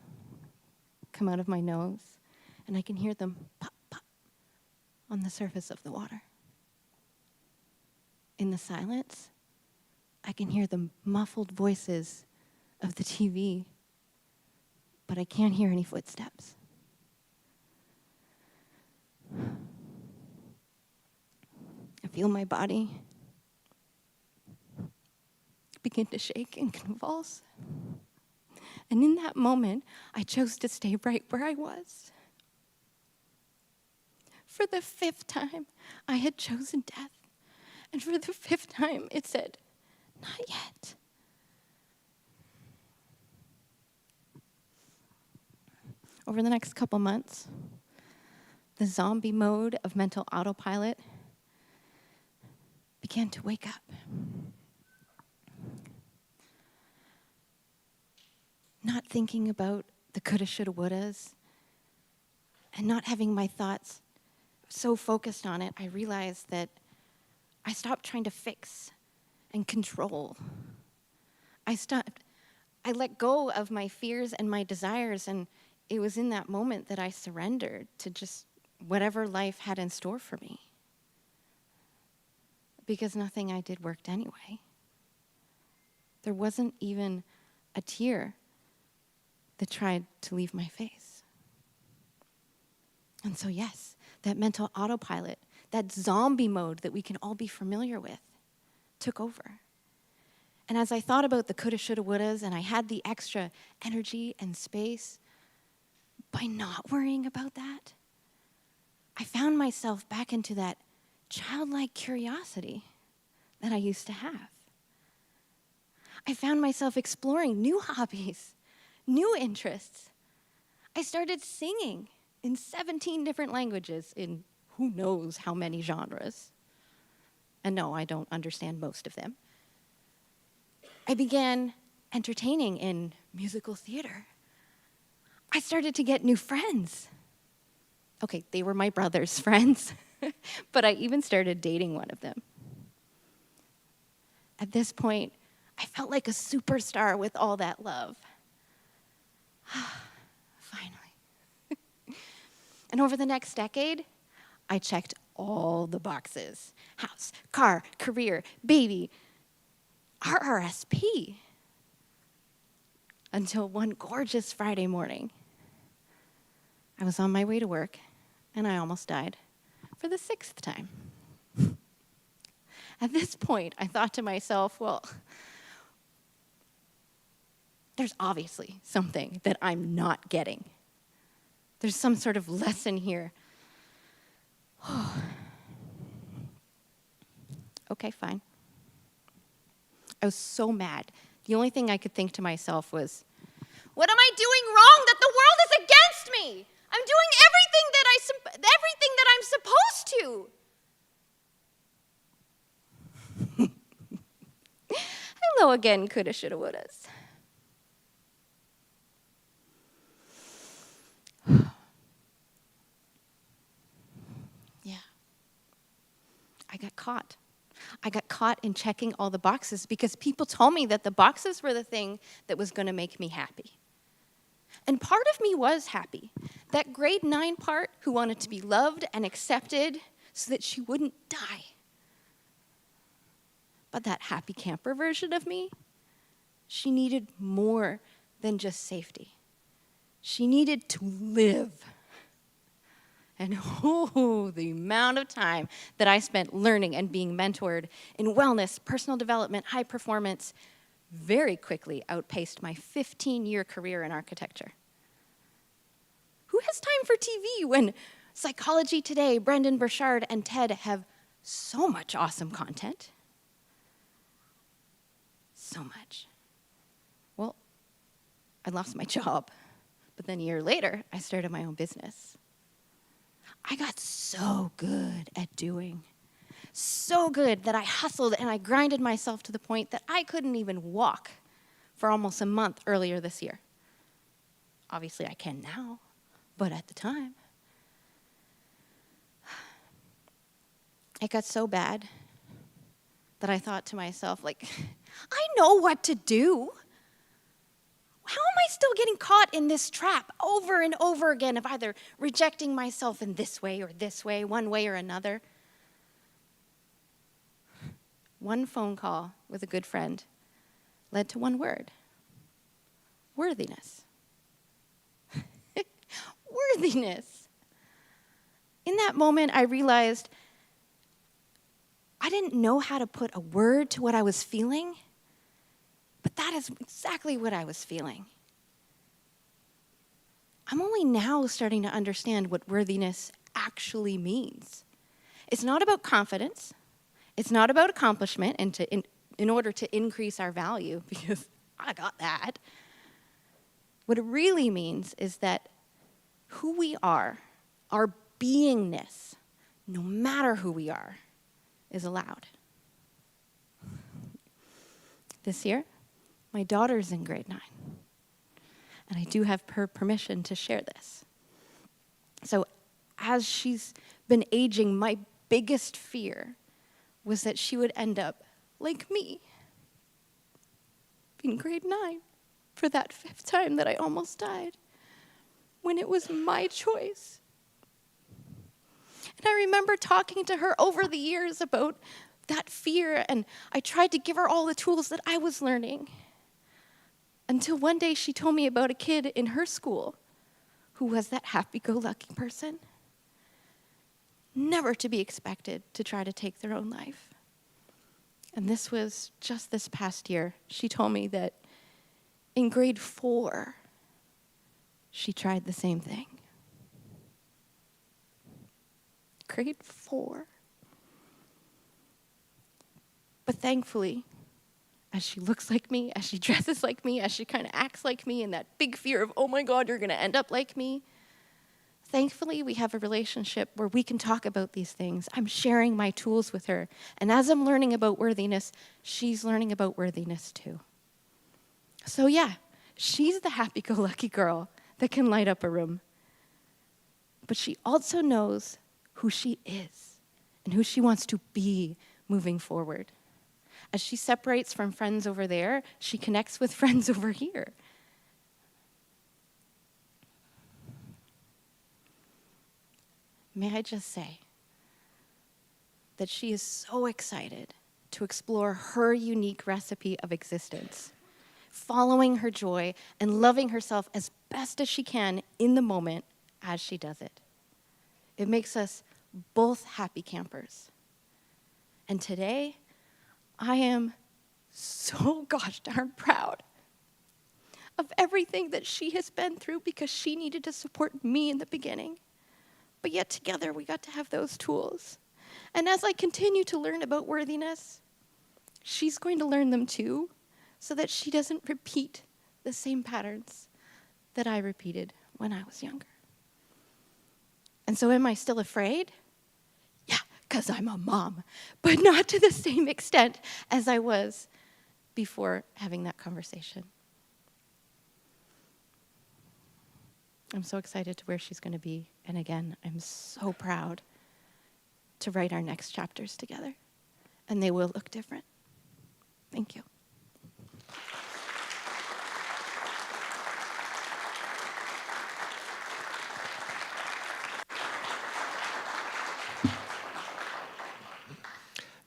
come out of my nose, and I can hear them pop, pop on the surface of the water. In the silence, I can hear the muffled voices of the TV, but I can't hear any footsteps. I feel my body begin to shake and convulse. And in that moment, I chose to stay right where I was. For the 5th time, I had chosen death. And for the 5th time, it said, not yet. Over the next couple months, the zombie mode of mental autopilot began to wake up. Not thinking about the coulda, shoulda, wouldas, and not having my thoughts so focused on it, I realized that I stopped trying to fix and control. I let go of my fears and my desires, and it was in that moment that I surrendered to just whatever life had in store for me. Because nothing I did worked anyway. There wasn't even a tear that tried to leave my face. And so yes, that mental autopilot, that zombie mode that we can all be familiar with, took over. And as I thought about the coulda, shoulda, wouldas, and I had the extra energy and space, by not worrying about that, I found myself back into that childlike curiosity that I used to have. I found myself exploring new hobbies, new interests. I started singing in 17 different languages in who knows how many genres. And no, I don't understand most of them. I began entertaining in musical theater. I started to get new friends. Okay, they were my brother's friends, but I even started dating one of them. At this point, I felt like a superstar with all that love. Finally. And over the next decade, I checked all the boxes. House, car, career, baby, RRSP. Until one gorgeous Friday morning, I was on my way to work, and I almost died for the 6th time. At this point, I thought to myself, well, there's obviously something that I'm not getting. There's some sort of lesson here. Okay, fine. I was so mad. The only thing I could think to myself was, what am I doing wrong that the world is against me? I'm doing everything that I'm supposed to. Hello again, coulda, shoulda, wouldas. Yeah. I got caught. I got caught in checking all the boxes because people told me that the boxes were the thing that was going to make me happy. And part of me was happy. That grade 9 part who wanted to be loved and accepted so that she wouldn't die. But that happy camper version of me, she needed more than just safety. She needed to live. And oh, the amount of time that I spent learning and being mentored in wellness, personal development, high performance, very quickly outpaced my 15-year career in architecture. Who has time for TV when Psychology Today, Brendan Burchard, and TED have so much awesome content? So much. Well, I lost my job, but then a year later, I started my own business. I got so good at doing, so good that I hustled and I grinded myself to the point that I couldn't even walk for almost a month earlier this year. Obviously, I can now, but at the time, it got so bad that I thought to myself, like, I know what to do. How am I still getting caught in this trap over and over again of either rejecting myself in this way or this way, one way or another? One phone call with a good friend led to one word: worthiness. Worthiness. In that moment, I realized I didn't know how to put a word to what I was feeling, but that is exactly what I was feeling. I'm only now starting to understand what worthiness actually means. It's not about confidence. It's not about accomplishment in order to increase our value, because I got that. What it really means is that who we are, our beingness, no matter who we are, is allowed. This year, my daughter's in grade 9, and I do have her permission to share this. So as she's been aging, my biggest fear was that she would end up like me in grade 9 for that 5th time that I almost died, when it was my choice. And I remember talking to her over the years about that fear, and I tried to give her all the tools that I was learning. Until one day she told me about a kid in her school who was that happy-go-lucky person, never to be expected to try to take their own life. And this was just this past year. She told me that in grade 4, she tried the same thing. Grade 4. But thankfully, as she looks like me, as she dresses like me, as she kind of acts like me, and that big fear of, oh my God, you're going to end up like me, thankfully, we have a relationship where we can talk about these things. I'm sharing my tools with her. And as I'm learning about worthiness, she's learning about worthiness too. So yeah, she's the happy-go-lucky girl that can light up a room. But she also knows who she is and who she wants to be moving forward. As she separates from friends over there, she connects with friends over here. May I just say that she is so excited to explore her unique recipe of existence, following her joy and loving herself as best as she can in the moment as she does it. It makes us both happy campers. And today, I am so gosh darn proud of everything that she has been through, because she needed to support me in the beginning. But yet together we got to have those tools. And as I continue to learn about worthiness, she's going to learn them too, so that she doesn't repeat the same patterns that I repeated when I was younger. And so am I still afraid? Yeah, because I'm a mom, but not to the same extent as I was before having that conversation. I'm so excited to where she's going to be. And again, I'm so proud to write our next chapters together. And they will look different. Thank you.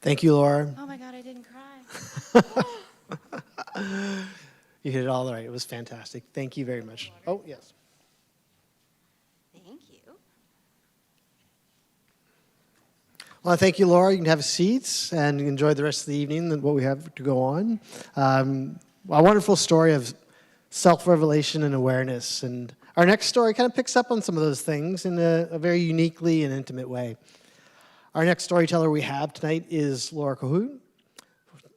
Thank you, Laura. Oh my God, I didn't cry. You hit it all right. It was fantastic. Thank you very much. Oh, yes. Thank you. Well, thank you, Laura. You can have seats and enjoy the rest of the evening and what we have to go on. A wonderful story of self-revelation and awareness. And our next story kind of picks up on some of those things in a very uniquely and intimate way. Our next storyteller we have tonight is Laura Cahoot.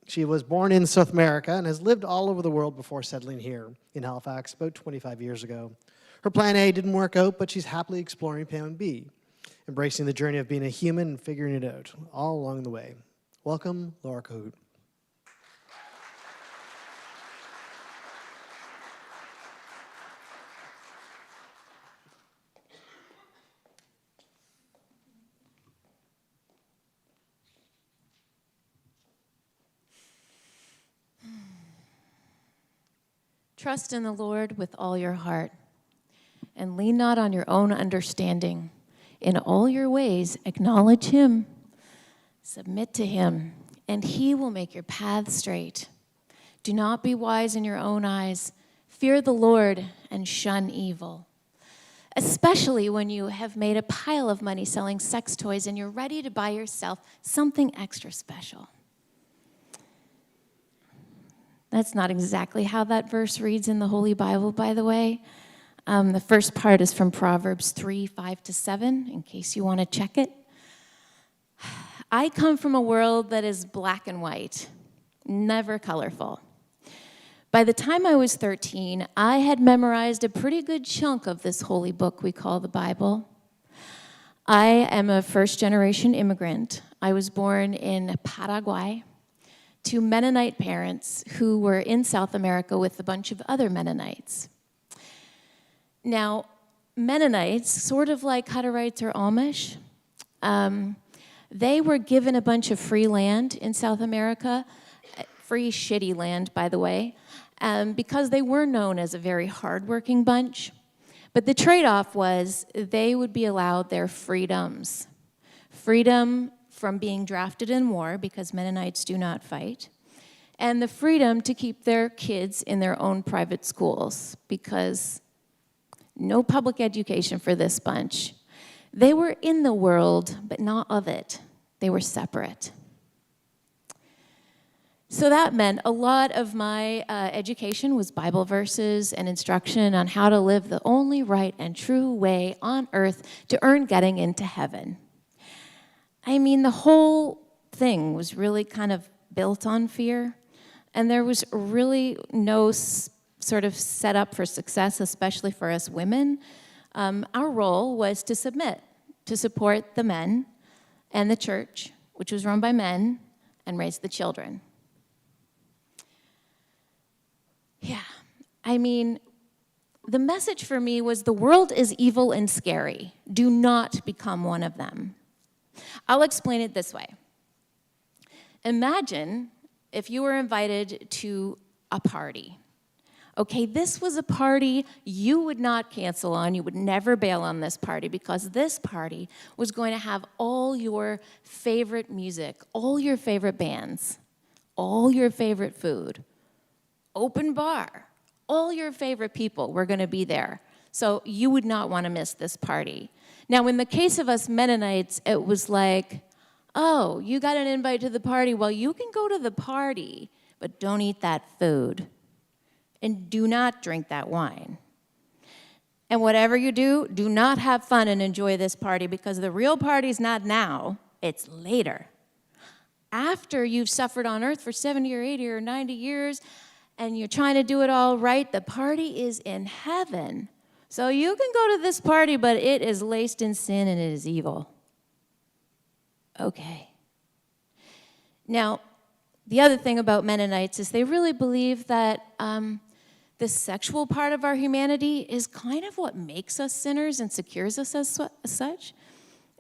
She was born in South America and has lived all over the world before settling here in Halifax about 25 years ago. Her plan A didn't work out, but she's happily exploring plan B, embracing the journey of being a human and figuring it out all along the way. Welcome, Laura Cahoot. Trust in the Lord with all your heart, and lean not on your own understanding. In all your ways, acknowledge him, submit to him, and he will make your path straight. Do not be wise in your own eyes. Fear the Lord and shun evil, especially when you have made a pile of money selling sex toys and you're ready to buy yourself something extra special. That's not exactly how that verse reads in the Holy Bible, by the way. The first part is from Proverbs 3, 5-7, in case you want to check it. I come from a world that is black and white, never colorful. By the time I was 13, I had memorized a pretty good chunk of this holy book we call the Bible. I am a first-generation immigrant. I was born in Paraguay to Mennonite parents who were in South America with a bunch of other Mennonites. Now, Mennonites, sort of like Hutterites or Amish, they were given a bunch of free land in South America, free shitty land, by the way, because they were known as a very hardworking bunch. But the trade-off was they would be allowed their freedoms. Freedom from being drafted in war, because Mennonites do not fight, and the freedom to keep their kids in their own private schools, because no public education for this bunch. They were in the world, but not of it. They were separate. So that meant a lot of my education was Bible verses and instruction on how to live the only right and true way on earth to earn getting into heaven. I mean, the whole thing was really kind of built on fear, and there was really no sort of setup for success, especially for us women. Our role was to submit, to support the men and the church, which was run by men, and raise the children. Yeah, I mean, the message for me was the world is evil and scary. Do not become one of them. I'll explain it this way. Imagine if you were invited to a party. Okay, this was a party you would not cancel on. You would never bail on this party, because this party was going to have all your favorite music, all your favorite bands, all your favorite food, open bar, all your favorite people were going to be there. So you would not want to miss this party. Now, in the case of us Mennonites, it was like, oh, you got an invite to the party. Well, you can go to the party, but don't eat that food. And do not drink that wine. And whatever you do, do not have fun and enjoy this party, because the real party's not now, it's later. After you've suffered on earth for 70 or 80 or 90 years, and you're trying to do it all right, the party is in heaven. So you can go to this party, but it is laced in sin and it is evil. Okay. Now, the other thing about Mennonites is they really believe that the sexual part of our humanity is kind of what makes us sinners and secures us as such.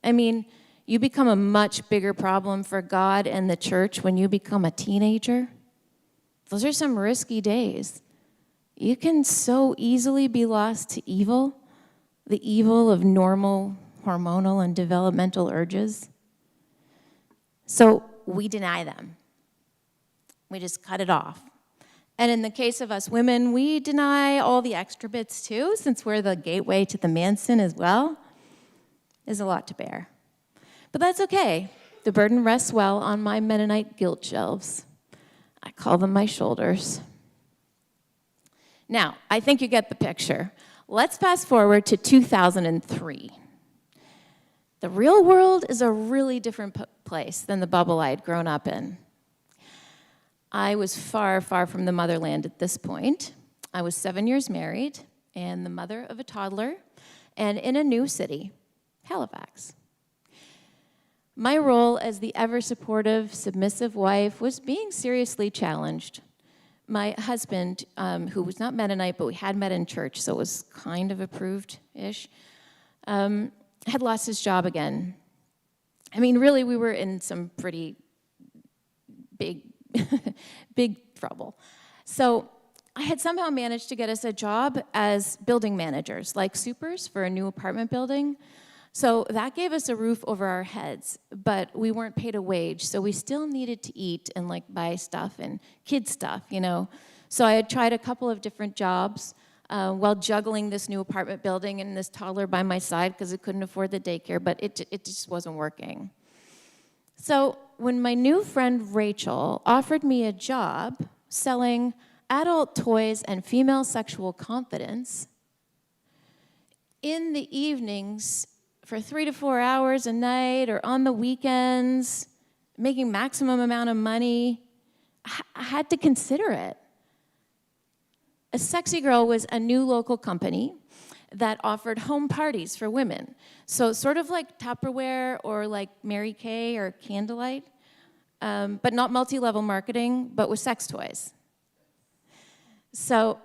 I mean, you become a much bigger problem for God and the church when you become a teenager. Those are some risky days. You can so easily be lost to evil, the evil of normal hormonal and developmental urges. So we deny them. We just cut it off. And in the case of us women, we deny all the extra bits too, since we're the gateway to the man sin as well. Is a lot to bear. But that's okay. The burden rests well on my Mennonite guilt shelves. I call them my shoulders. Now, I think you get the picture. Let's fast forward to 2003. The real world is a really different place than the bubble I'd grown up in. I was far, far from the motherland at this point. I was 7 years married and the mother of a toddler, and in a new city, Halifax. My role as the ever-supportive, submissive wife was being seriously challenged. My husband, who was not Mennonite, but we had met in church, so it was kind of approved-ish, had lost his job again. I mean, really, we were in some pretty big big trouble. So I had somehow managed to get us a job as building managers, like supers for a new apartment building. So that gave us a roof over our heads, but we weren't paid a wage, so we still needed to eat and like buy stuff and kid stuff, you know. So I had tried a couple of different jobs while juggling this new apartment building and this toddler by my side because I couldn't afford the daycare, but it just wasn't working. So when my new friend Rachel offered me a job selling adult toys and female sexual confidence in the evenings for 3 to 4 hours a night or on the weekends, making maximum amount of money, I had to consider it. A Sexy Girl was a new local company that offered home parties for women. So sort of like Tupperware or like Mary Kay or Candlelight, but not multi-level marketing, but with sex toys. So,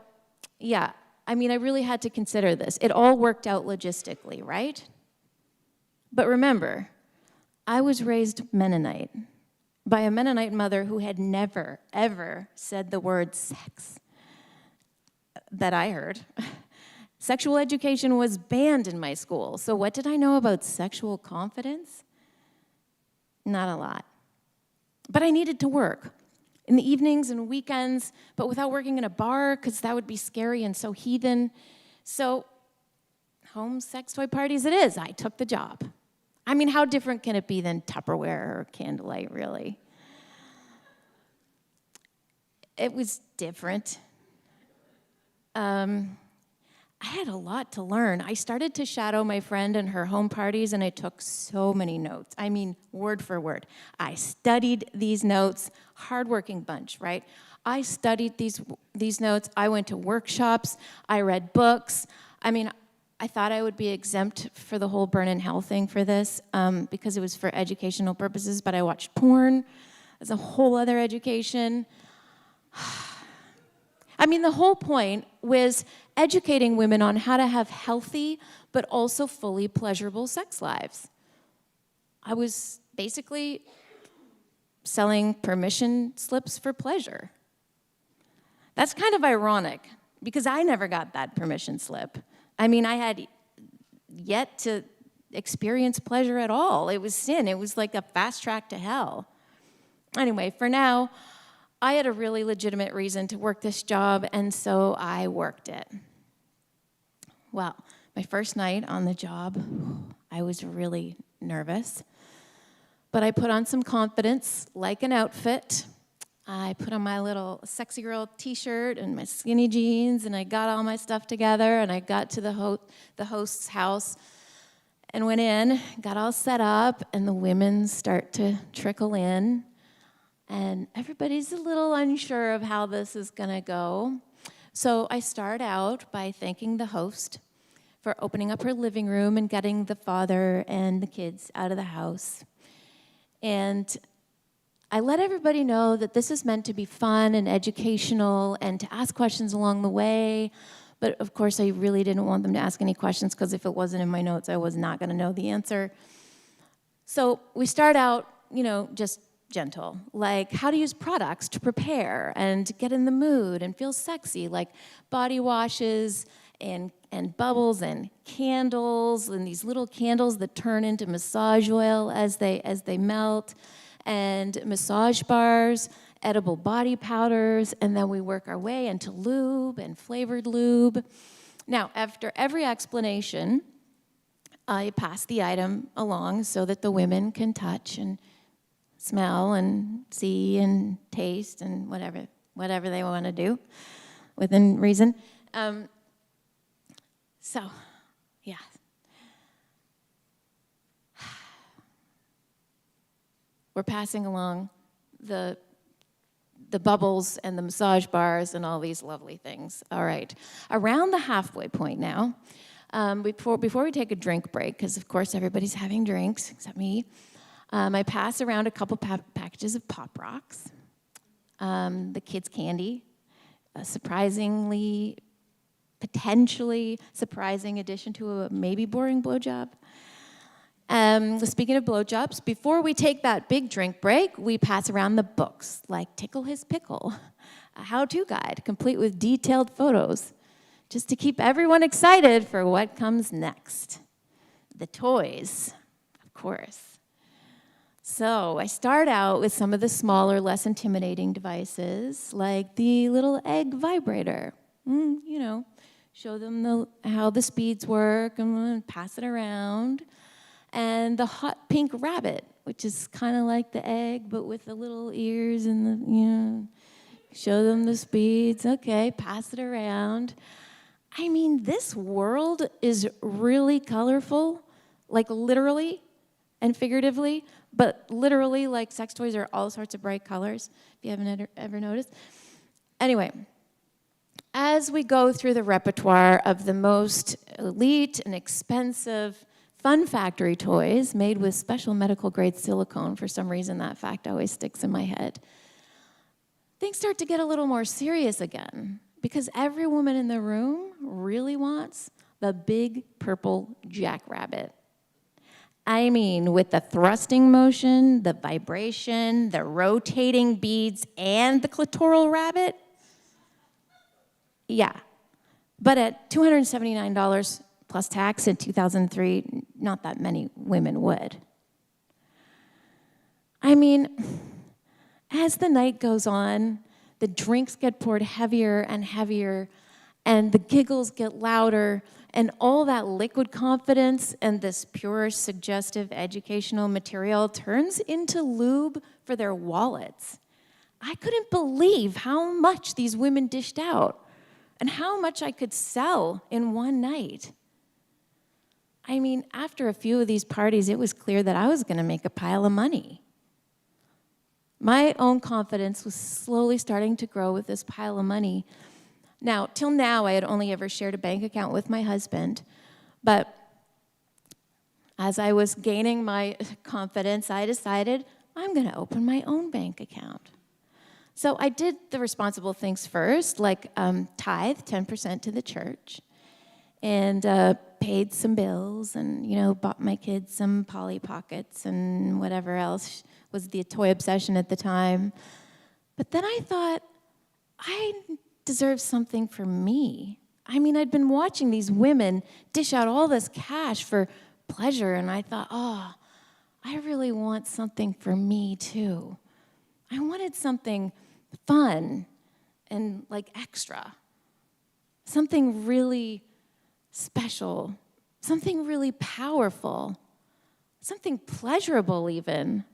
yeah, I mean, I really had to consider this. It all worked out logistically, right? But remember, I was raised Mennonite by a Mennonite mother who had never, ever said the word sex that I heard. Sexual education was banned in my school. So what did I know about sexual confidence? Not a lot. But I needed to work in the evenings and weekends, but without working in a bar, because that would be scary and so heathen. So home sex toy parties it is. I took the job. I mean, how different can it be than Tupperware or Candlelight, really? It was different. I had a lot to learn. I started to shadow my friend in her home parties, and I took so many notes. I mean, word for word. I studied these notes, hardworking bunch, right? I studied these notes. I went to workshops. I read books. I mean, I thought I would be exempt for the whole burn in hell thing for this because it was for educational purposes, but I watched porn as a whole other education. I mean, the whole point was educating women on how to have healthy but also fully pleasurable sex lives. I was basically selling permission slips for pleasure. That's kind of ironic because I never got that permission slip. I mean, I had yet to experience pleasure at all. It was sin. It was like a fast track to hell. Anyway, for now, I had a really legitimate reason to work this job, and so I worked it. Well, my first night on the job, I was really nervous, but I put on some confidence, like an outfit. I put on my little Sexy Girl t-shirt and my skinny jeans, and I got all my stuff together, and I got to the host's house and went in, got all set up, and the women start to trickle in. And everybody's a little unsure of how this is going to go. So I start out by thanking the host for opening up her living room and getting the father and the kids out of the house. And I let everybody know that this is meant to be fun and educational and to ask questions along the way. But of course, I really didn't want them to ask any questions because if it wasn't in my notes, I was not going to know the answer. So we start out, just gentle, like how to use products to prepare and get in the mood and feel sexy, like body washes and bubbles and candles and these little candles that turn into massage oil as they melt, and massage bars, edible body powders, and then we work our way into lube and flavored lube. Now, after every explanation, I pass the item along so that the women can touch and smell and see and taste and whatever they want to do within reason. So, yeah. We're passing along the bubbles and the massage bars and all these lovely things. All right, around the halfway point now, before we take a drink break, because of course everybody's having drinks except me, I pass around a couple packages of Pop Rocks, the kids' candy, a potentially surprising addition to a maybe boring blowjob. Speaking of blowjobs, before we take that big drink break, we pass around the books, like Tickle His Pickle, a how-to guide complete with detailed photos, just to keep everyone excited for what comes next. The toys, of course. So I start out with some of the smaller, less intimidating devices, like the little egg vibrator. Show them how the speeds work and pass it around. And the hot pink rabbit, which is kind of like the egg, but with the little ears and show them the speeds. Okay, pass it around. I mean, this world is really colorful, like literally and figuratively, but literally, like sex toys are all sorts of bright colors, if you haven't ever noticed. Anyway, as we go through the repertoire of the most elite and expensive Fun Factory toys made with special medical grade silicone, for some reason that fact always sticks in my head, things start to get a little more serious again, because every woman in the room really wants the big purple jackrabbit. I mean, with the thrusting motion, the vibration, the rotating beads, and the clitoral rabbit. Yeah, but at $279 plus tax in 2003, not that many women would. I mean, as the night goes on, the drinks get poured heavier and heavier, and the giggles get louder, and all that liquid confidence and this pure, suggestive, educational material turns into lube for their wallets. I couldn't believe how much these women dished out and how much I could sell in one night. I mean, after a few of these parties, it was clear that I was going to make a pile of money. My own confidence was slowly starting to grow with this pile of money. Now, till now, I had only ever shared a bank account with my husband, but as I was gaining my confidence, I decided I'm going to open my own bank account. So I did the responsible things first, like tithe 10% to the church, and paid some bills, and bought my kids some Polly Pockets and whatever else was the toy obsession at the time. But then I thought, I deserve something for me. I mean, I'd been watching these women dish out all this cash for pleasure, and I thought, I really want something for me too. I wanted something fun and like extra, something really special, something really powerful, something pleasurable even.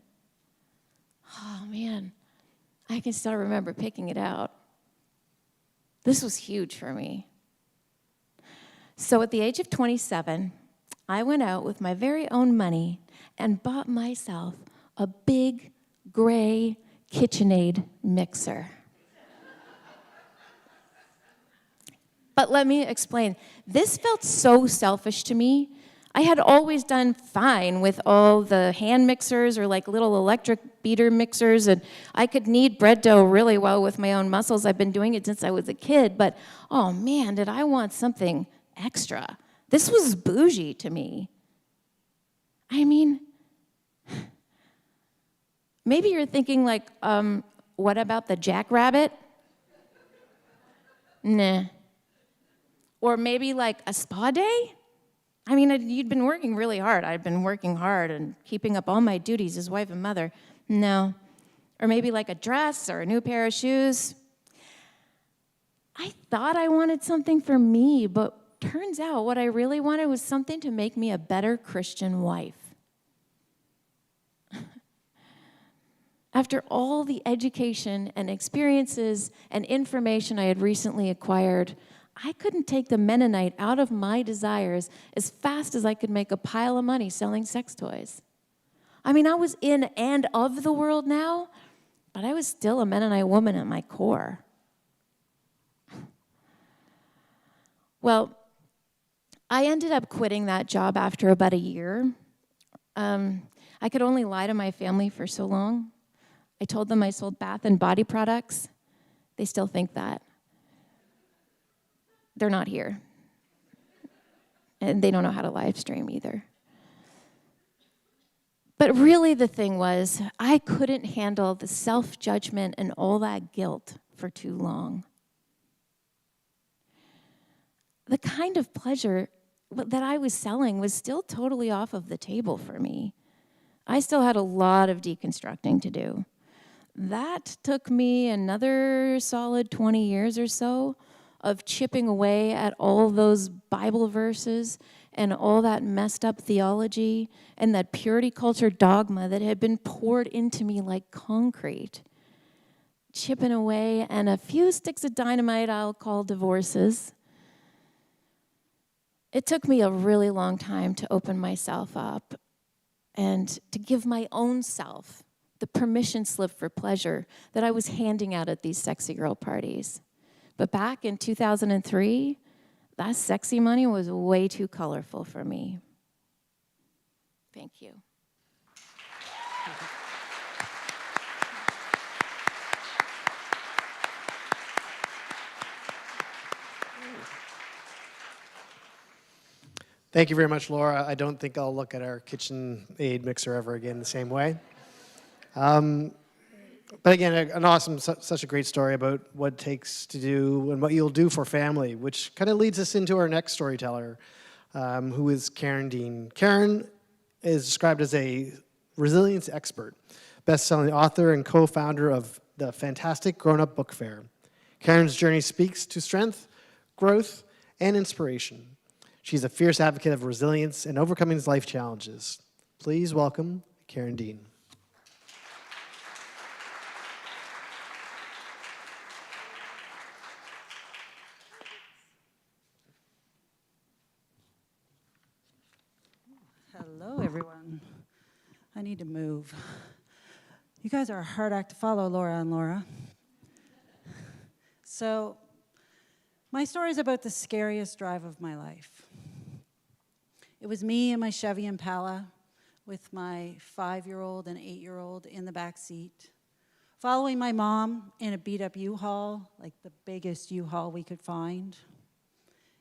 Oh man, I can still remember picking it out. This was huge for me. So at the age of 27, I went out with my very own money and bought myself a big gray KitchenAid mixer. But let me explain. This felt so selfish to me. I had always done fine with all the hand mixers or like little electric beater mixers, and I could knead bread dough really well with my own muscles. I've been doing it since I was a kid, but oh man, did I want something extra. This was bougie to me. I mean, maybe you're thinking like, what about the jackrabbit? Nah. Or maybe like a spa day? I mean, you'd been working really hard. I'd been working hard and keeping up all my duties as wife and mother. No. Or maybe like a dress or a new pair of shoes. I thought I wanted something for me, but turns out what I really wanted was something to make me a better Christian wife. After all the education and experiences and information I had recently acquired, I couldn't take the Mennonite out of my desires as fast as I could make a pile of money selling sex toys. I mean, I was in and of the world now, but I was still a Mennonite woman at my core. Well, I ended up quitting that job after about a year. I could only lie to my family for so long. I told them I sold bath and body products. They still think that. They're not here. And they don't know how to live stream either. But really the thing was, I couldn't handle the self-judgment and all that guilt for too long. The kind of pleasure that I was selling was still totally off of the table for me. I still had a lot of deconstructing to do. That took me another solid 20 years or so of chipping away at all those Bible verses and all that messed up theology and that purity culture dogma that had been poured into me like concrete. Chipping away, and a few sticks of dynamite I'll call divorces. It took me a really long time to open myself up and to give my own self the permission slip for pleasure that I was handing out at these sexy girl parties. But back in 2003, that sexy money was way too colorful for me. Thank you. Thank you very much, Laura. I don't think I'll look at our KitchenAid mixer ever again the same way. But again, an awesome, such a great story about what it takes to do and what you'll do for family, which kind of leads us into our next storyteller, who is Karen Dean. Karen is described as a resilience expert, best-selling author and co-founder of the fantastic Grown Up Book Fair. Karen's journey speaks to strength, growth, and inspiration. She's a fierce advocate of resilience and overcoming life challenges. Please welcome Karen Dean. Hello, everyone. I need to move. You guys are a hard act to follow, Laura and Laura. So, my story is about the scariest drive of my life. It was me and my Chevy Impala with my 5-year-old and 8-year-old in the back seat, following my mom in a beat-up U-Haul, like the biggest U-Haul we could find.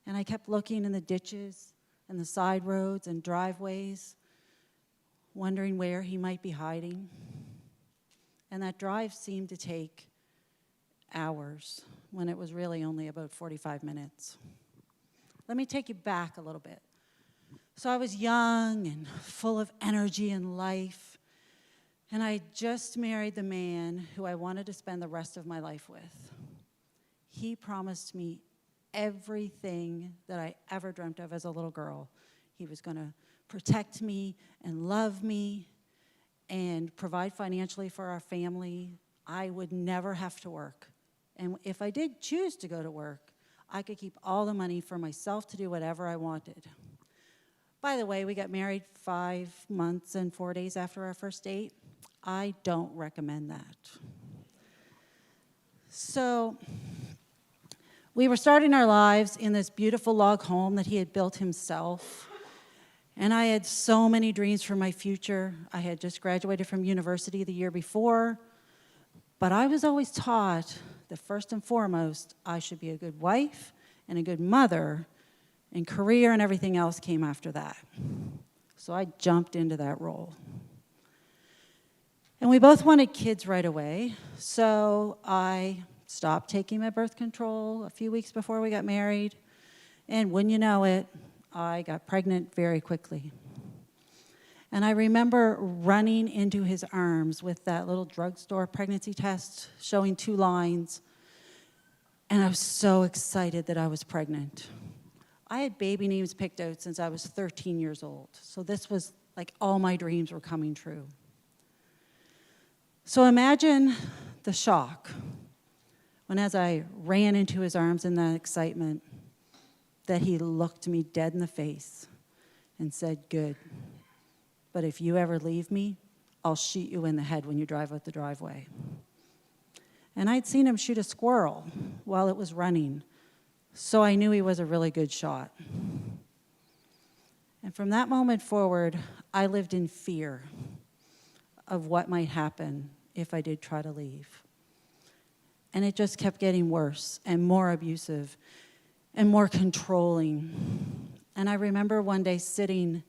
And I kept looking in the ditches and the side roads and driveways, wondering where he might be hiding. And that drive seemed to take hours when it was really only about 45 minutes. Let me take you back a little bit. So I was young and full of energy and life, and I just married the man who I wanted to spend the rest of my life with. He promised me everything that I ever dreamt of as a little girl. He was going to protect me and love me and provide financially for our family. I would never have to work. And if I did choose to go to work, I could keep all the money for myself to do whatever I wanted. By the way, we got married 5 months and 4 days after our first date. I don't recommend that. So we were starting our lives in this beautiful log home that he had built himself. And I had so many dreams for my future. I had just graduated from university the year before. But I was always taught that first and foremost, I should be a good wife and a good mother, and career and everything else came after that. So I jumped into that role. And we both wanted kids right away, so I stopped taking my birth control a few weeks before we got married, and wouldn't you know it, I got pregnant very quickly. And I remember running into his arms with that little drugstore pregnancy test showing 2 lines. And I was so excited that I was pregnant. I had baby names picked out since I was 13 years old. So this was like all my dreams were coming true. So imagine the shock when, as I ran into his arms in that excitement, that he looked me dead in the face and said, "Good. But if you ever leave me, I'll shoot you in the head when you drive out the driveway." And I'd seen him shoot a squirrel while it was running, so I knew he was a really good shot. And from that moment forward, I lived in fear of what might happen if I did try to leave. And it just kept getting worse and more abusive and more controlling. And I remember one day sitting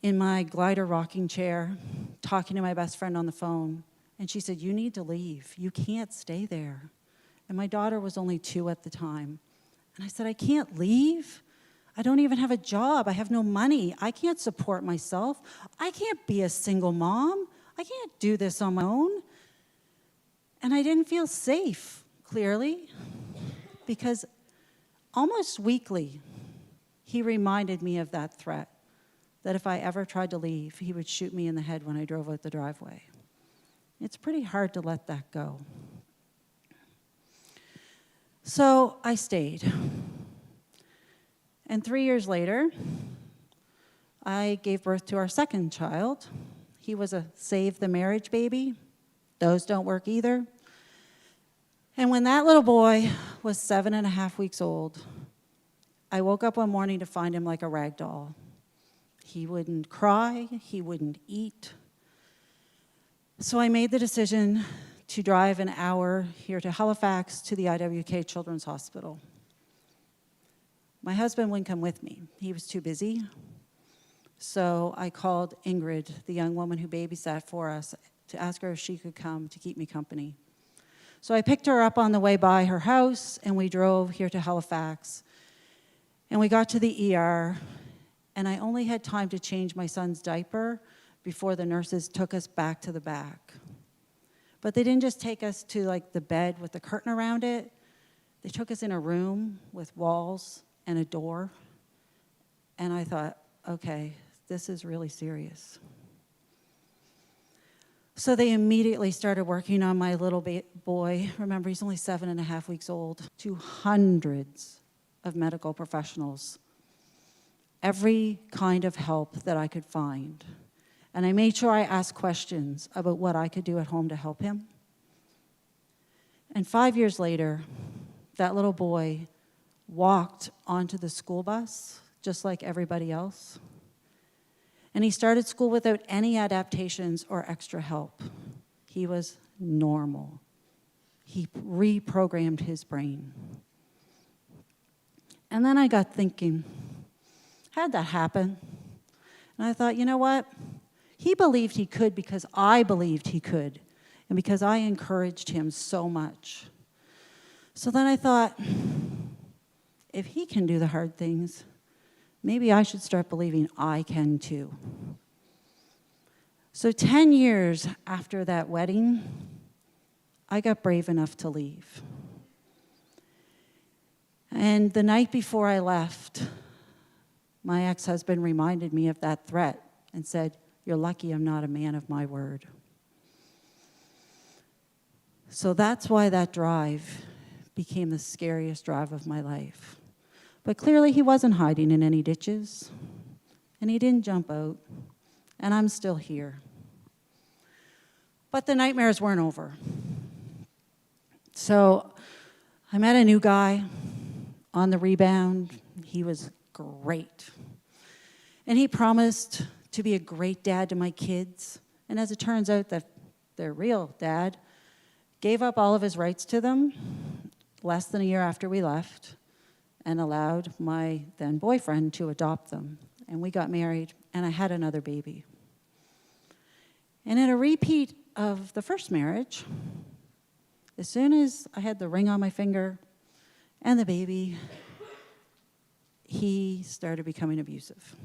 in my glider rocking chair, talking to my best friend on the phone, and she said, "You need to leave. You can't stay there." And my daughter was only 2 at the time. And I said, "I can't leave. I don't even have a job. I have no money. I can't support myself. I can't be a single mom. I can't do this on my own." And I didn't feel safe, clearly, because almost weekly, he reminded me of that threat, that if I ever tried to leave, he would shoot me in the head when I drove out the driveway. It's pretty hard to let that go. So I stayed. And 3 years later, I gave birth to our second child. He was a save the marriage baby. Those don't work either. And when that little boy was 7.5 weeks old, I woke up one morning to find him like a rag doll. He wouldn't cry, he wouldn't eat. So I made the decision to drive an hour here to Halifax to the IWK Children's Hospital. My husband wouldn't come with me. He was too busy. So I called Ingrid, the young woman who babysat for us, to ask her if she could come to keep me company. So I picked her up on the way by her house, and we drove here to Halifax. And we got to the ER, and I only had time to change my son's diaper before the nurses took us back to the back. But they didn't just take us to like the bed with the curtain around it. They took us in a room with walls and a door. And I thought, okay, this is really serious. So they immediately started working on my little boy. Remember, he's only 7.5 weeks old. To hundreds of medical professionals. Every kind of help that I could find. And I made sure I asked questions about what I could do at home to help him. And 5 years later, that little boy walked onto the school bus, just like everybody else. And he started school without any adaptations or extra help. He was normal. He reprogrammed his brain. And then I got thinking, how'd that happen? And I thought, you know what? He believed he could because I believed he could, and because I encouraged him so much. So then I thought, if he can do the hard things, maybe I should start believing I can too. So 10 years after that wedding, I got brave enough to leave. And the night before I left, my ex-husband reminded me of that threat and said, "You're lucky I'm not a man of my word." So that's why that drive became the scariest drive of my life. But clearly he wasn't hiding in any ditches, and he didn't jump out, and I'm still here. But the nightmares weren't over. So I met a new guy on the rebound. He was great. And he promised to be a great dad to my kids. And as it turns out, that their real dad gave up all of his rights to them less than a year after we left and allowed my then boyfriend to adopt them. And we got married, and I had another baby. And in a repeat of the first marriage, as soon as I had the ring on my finger and the baby, he started becoming abusive.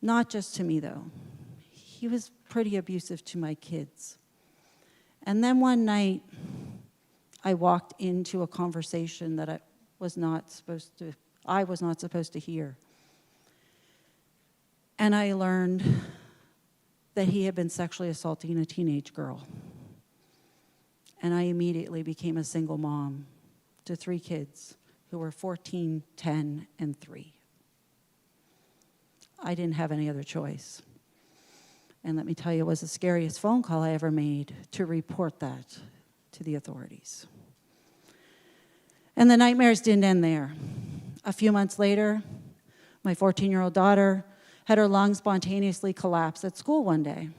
Not just to me, though. He was pretty abusive to my kids. And then one night, I walked into a conversation that I was not supposed to hear. And I learned that he had been sexually assaulting a teenage girl. And I immediately became a single mom to 3 kids who were 14, 10, and 3. I didn't have any other choice. And let me tell you, it was the scariest phone call I ever made to report that to the authorities. And the nightmares didn't end there. A few months later, my 14-year-old daughter had her lungs spontaneously collapse at school one day.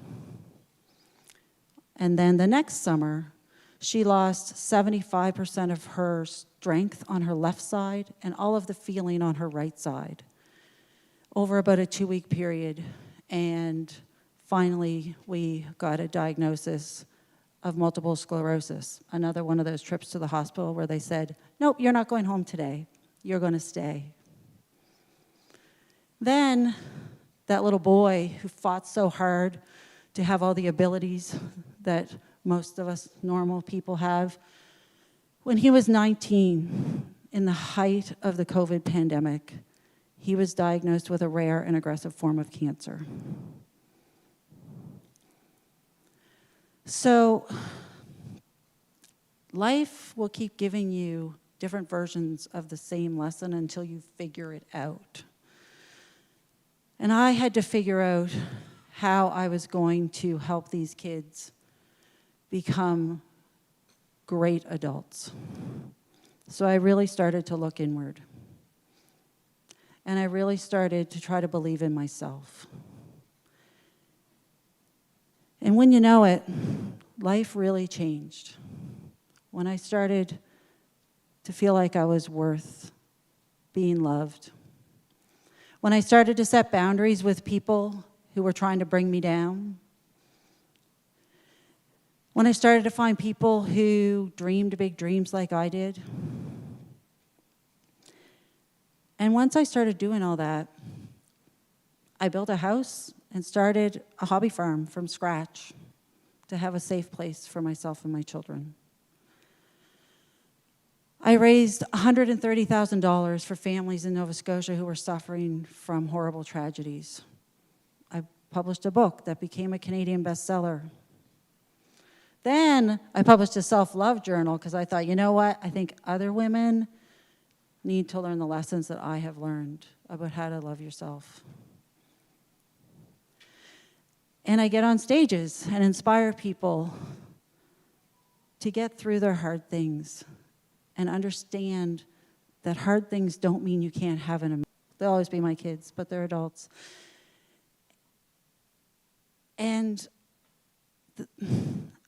And then the next summer, she lost 75% of her strength on her left side and all of the feeling on her right side over about a 2-week period. And finally, we got a diagnosis of multiple sclerosis. Another one of those trips to the hospital where they said, nope, you're not going home today. You're going to stay. Then that little boy who fought so hard to have all the abilities that most of us normal people have, when he was 19, in the height of the COVID pandemic, he was diagnosed with a rare and aggressive form of cancer. So life will keep giving you different versions of the same lesson until you figure it out. And I had to figure out how I was going to help these kids become great adults. So I really started to look inward. And I really started to try to believe in myself. And when you know it, life really changed. When I started to feel like I was worth being loved. When I started to set boundaries with people who were trying to bring me down. When I started to find people who dreamed big dreams like I did. And once I started doing all that, I built a house and started a hobby farm from scratch to have a safe place for myself and my children. I raised $130,000 for families in Nova Scotia who were suffering from horrible tragedies. I published a book that became a Canadian bestseller. Then I published a self-love journal because I thought, you know what? I think other women need to learn the lessons that I have learned about how to love yourself. And I get on stages and inspire people to get through their hard things and understand that hard things don't mean you can't have an. They'll always be my kids, but they're adults. And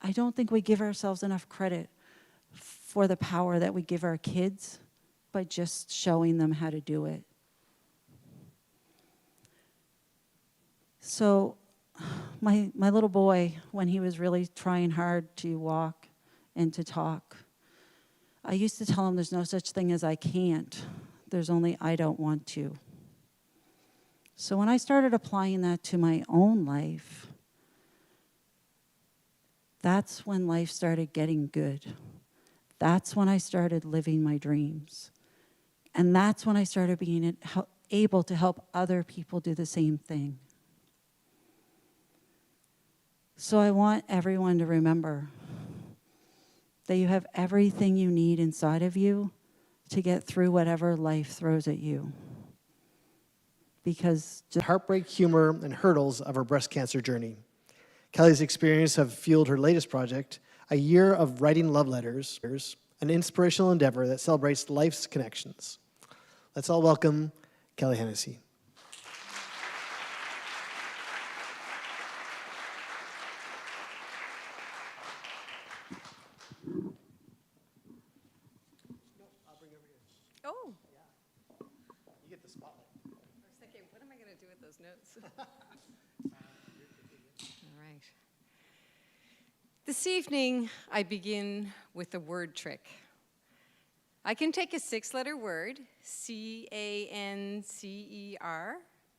I don't think we give ourselves enough credit for the power that we give our kids by just showing them how to do it. So my little boy, when he was really trying hard to walk and to talk, I used to tell him there's no such thing as I can't. There's only I don't want to. So when I started applying that to my own life, that's when life started getting good. That's when I started living my dreams. And that's when I started being able to help other people do the same thing. So I want everyone to remember that you have everything you need inside of you to get through whatever life throws at you. Because Heartbreak, humor, and hurdles of her breast cancer journey. Kelly's experience have fueled her latest project, a year of writing love letters, an inspirational endeavor that celebrates life's connections. Let's all welcome Kelly Hennessy. Oh. You get the spotlight. I was thinking, what am I going to do with those notes? All right. This evening, I begin with a word trick. I can take a 6-letter word, C-A-N-C-E-R,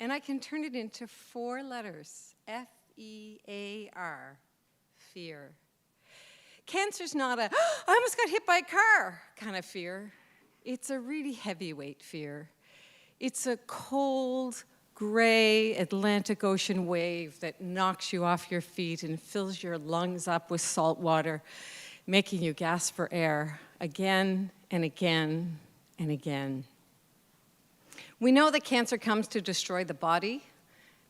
and I can turn it into 4 letters, F-E-A-R, fear. Cancer's not a, "Oh, I almost got hit by a car kind of fear. It's a really heavyweight fear. It's a cold, gray Atlantic Ocean wave that knocks you off your feet and fills your lungs up with salt water, making you gasp for air again and again and again. We know that cancer comes to destroy the body,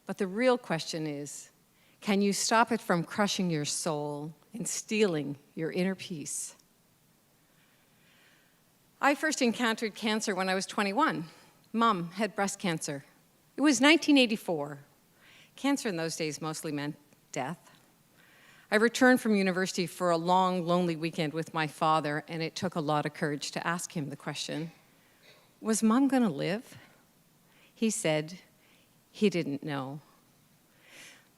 but the real question is, can you stop it from crushing your soul and stealing your inner peace? I first encountered cancer when I was 21. Mom had breast cancer. It was 1984. Cancer in those days mostly meant death. I returned from university for a long, lonely weekend with my father, and it took a lot of courage to ask him the question, was Mom gonna live? He said he didn't know.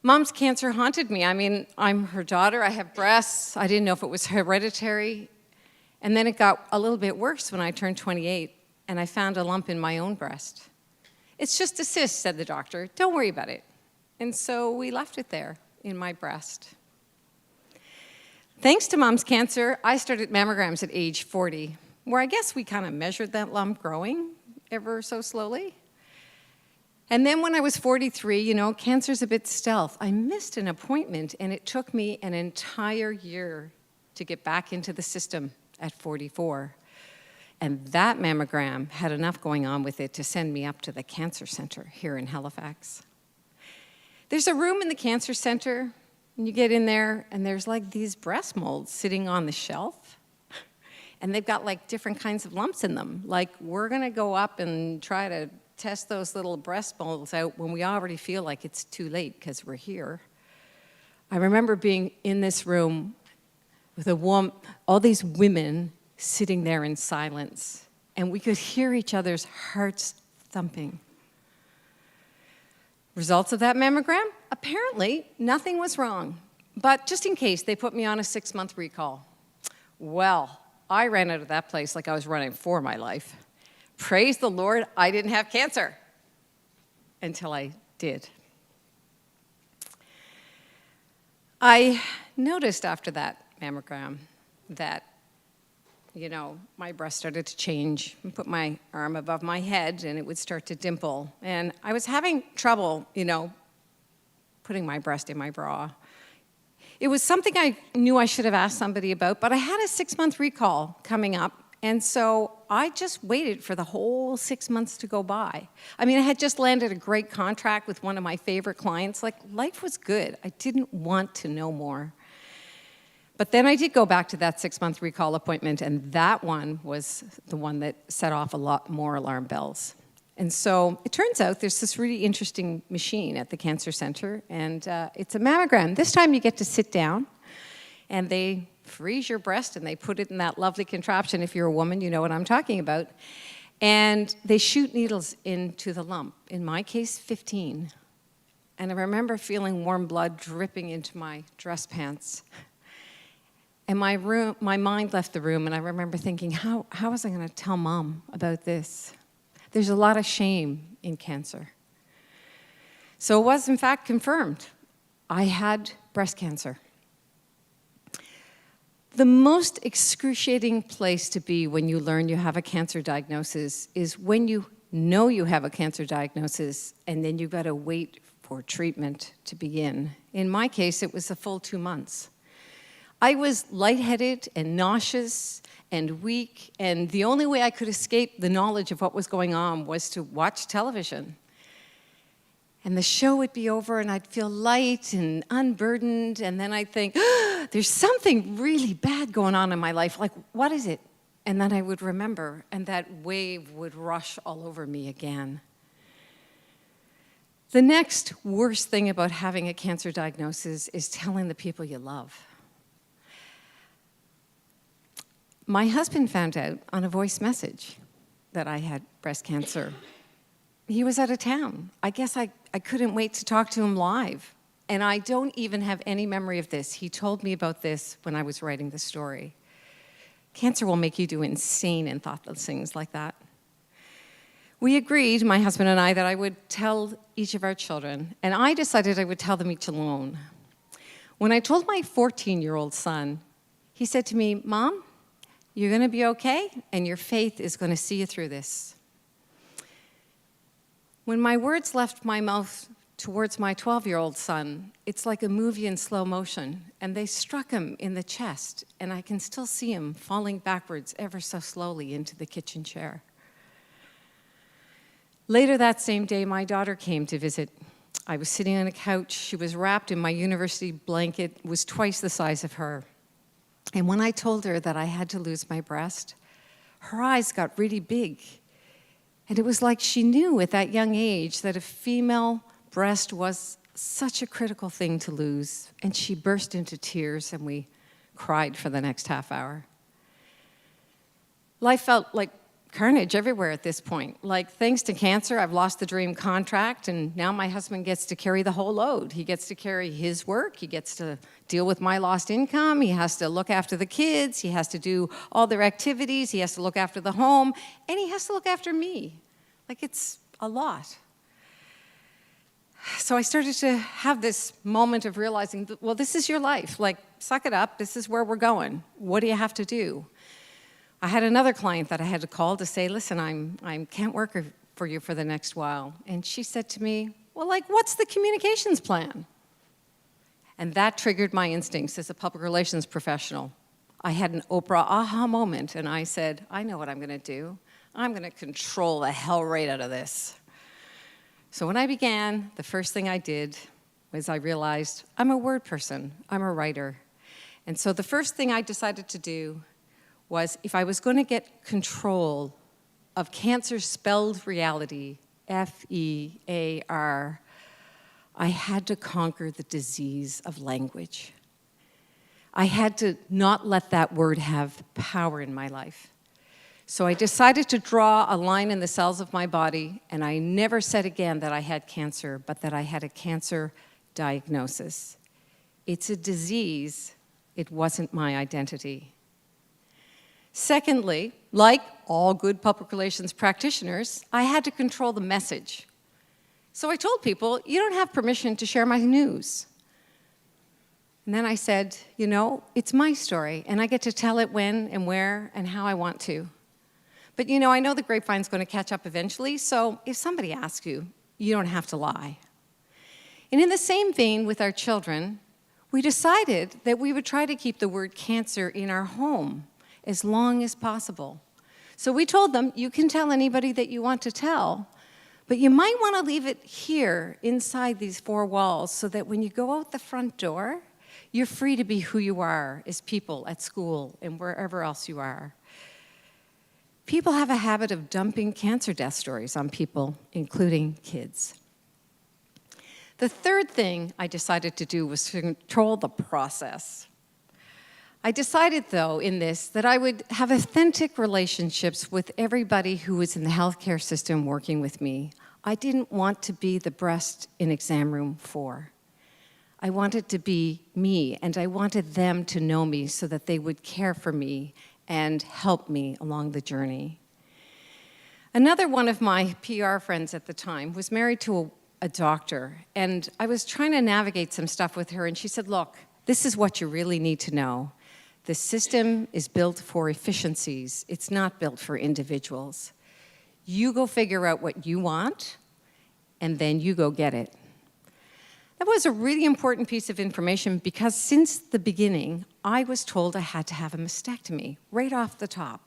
Mom's cancer haunted me. I mean, I'm her daughter, I have breasts, I didn't know if it was hereditary. And then it got a little bit worse when I turned 28, and I found a lump in my own breast. It's just a cyst, said the doctor. Don't worry about it. And so we left it there in my breast. Thanks to Mom's cancer, I started mammograms at age 40, where I guess we kind of measured that lump growing ever so slowly. And then when I was 43, you know, cancer's a bit stealth. I missed an appointment, and it took me an entire year to get back into the system at 44. And that mammogram had enough going on with it to send me up to the cancer center here in Halifax. There's a room in the cancer center, and you get in there, and there's like these breast molds sitting on the shelf. And they've got like different kinds of lumps in them. Like, we're gonna go up and try to test those little breast molds out when we already feel like it's too late because we're here. I remember being in this room with all these women sitting there in silence, and we could hear each other's hearts thumping. Results of that mammogram? Apparently, nothing was wrong. But just in case, they put me on a 6-month recall. Well, I ran out of that place like I was running for my life. Praise the Lord, I didn't have cancer until I did. I noticed after that mammogram that, you know, my breast started to change. I put my arm above my head and it would start to dimple. And I was having trouble, you know, putting my breast in my bra. It was something I knew I should have asked somebody about, but I had a 6-month recall coming up. And so I just waited for the whole 6 months to go by. I mean, I had just landed a great contract with one of my favorite clients. Like, life was good. I didn't want to know more. But then I did go back to that 6-month recall appointment, and that one was the one that set off a lot more alarm bells. And so it turns out there's this really interesting machine at the cancer center, and it's a mammogram. This time you get to sit down, and they freeze your breast, and they put it in that lovely contraption. If you're a woman, you know what I'm talking about. And they shoot needles into the lump, in my case, 15. And I remember feeling warm blood dripping into my dress pants. And my mind left the room, and I remember thinking, how was I going to tell Mom about this? There's a lot of shame in cancer. So it was, in fact, confirmed. I had breast cancer. The most excruciating place to be when you learn you have a cancer diagnosis is when you know you have a cancer diagnosis, and then you've got to wait for treatment to begin. In my case, it was a full 2 months. I was lightheaded and nauseous and weak, and the only way I could escape the knowledge of what was going on was to watch television. And the show would be over, and I'd feel light and unburdened, and then I'd think, there's something really bad going on in my life. Like, what is it? And then I would remember, and that wave would rush all over me again. The next worst thing about having a cancer diagnosis is telling the people you love. My husband found out on a voice message that I had breast cancer. He was out of town. I guess I couldn't wait to talk to him live. And I don't even have any memory of this. He told me about this when I was writing the story. Cancer will make you do insane and thoughtless things like that. We agreed, my husband and I, that I would tell each of our children, and I decided I would tell them each alone. When I told my 14-year-old son, he said to me, "Mom, you're going to be okay, and your faith is going to see you through this." When my words left my mouth towards my 12-year-old son, it's like a movie in slow motion, and they struck him in the chest, and I can still see him falling backwards ever so slowly into the kitchen chair. Later that same day, my daughter came to visit. I was sitting on a couch. She was wrapped in my university blanket, was twice the size of her. And when I told her that I had to lose my breast, her eyes got really big. And it was like she knew at that young age that a female breast was such a critical thing to lose. And she burst into tears, and we cried for the next half hour. Life felt like carnage everywhere at this point. Like, thanks to cancer, I've lost the dream contract, and now my husband gets to carry the whole load. He gets to carry his work, he gets to deal with my lost income, he has to look after the kids, he has to do all their activities, he has to look after the home, and he has to look after me. Like, it's a lot. So I started to have this moment of realizing, well, this is your life. Like, suck it up, this is where we're going. What do you have to do? I had another client that I had to call to say, listen, I can't work for you for the next while. And she said to me, well, like, what's the communications plan? And that triggered my instincts as a public relations professional. I had an Oprah aha moment, and I said, I know what I'm going to do. I'm going to control the hell right out of this. So when I began, the first thing I did was I realized I'm a word person. I'm a writer. And so the first thing I decided to do was, if I was going to get control of cancer spelled reality, F-E-A-R, I had to conquer the disease of language. I had to not let that word have power in my life. So I decided to draw a line in the cells of my body, and I never said again that I had cancer, but that I had a cancer diagnosis. It's a disease. It wasn't my identity. Secondly, like all good public relations practitioners, I had to control the message. So I told people, you don't have permission to share my news. And then I said, you know, it's my story, and I get to tell it when and where and how I want to. But you know, I know the grapevine's going to catch up eventually, so if somebody asks you, you don't have to lie. And in the same vein with our children, we decided that we would try to keep the word cancer in our home as long as possible. So we told them, you can tell anybody that you want to tell, but you might want to leave it here inside these four walls so that when you go out the front door, you're free to be who you are as people at school and wherever else you are. People have a habit of dumping cancer death stories on people, including kids. The third thing I decided to do was to control the process. I decided, though, in this, that I would have authentic relationships with everybody who was in the healthcare system working with me. I didn't want to be the breast in exam room 4. I wanted to be me, and I wanted them to know me so that they would care for me and help me along the journey. Another one of my PR friends at the time was married to a doctor, and I was trying to navigate some stuff with her, and she said, look, this is what you really need to know. The system is built for efficiencies. It's not built for individuals. You go figure out what you want, and then you go get it. That was a really important piece of information because since the beginning, I was told I had to have a mastectomy right off the top.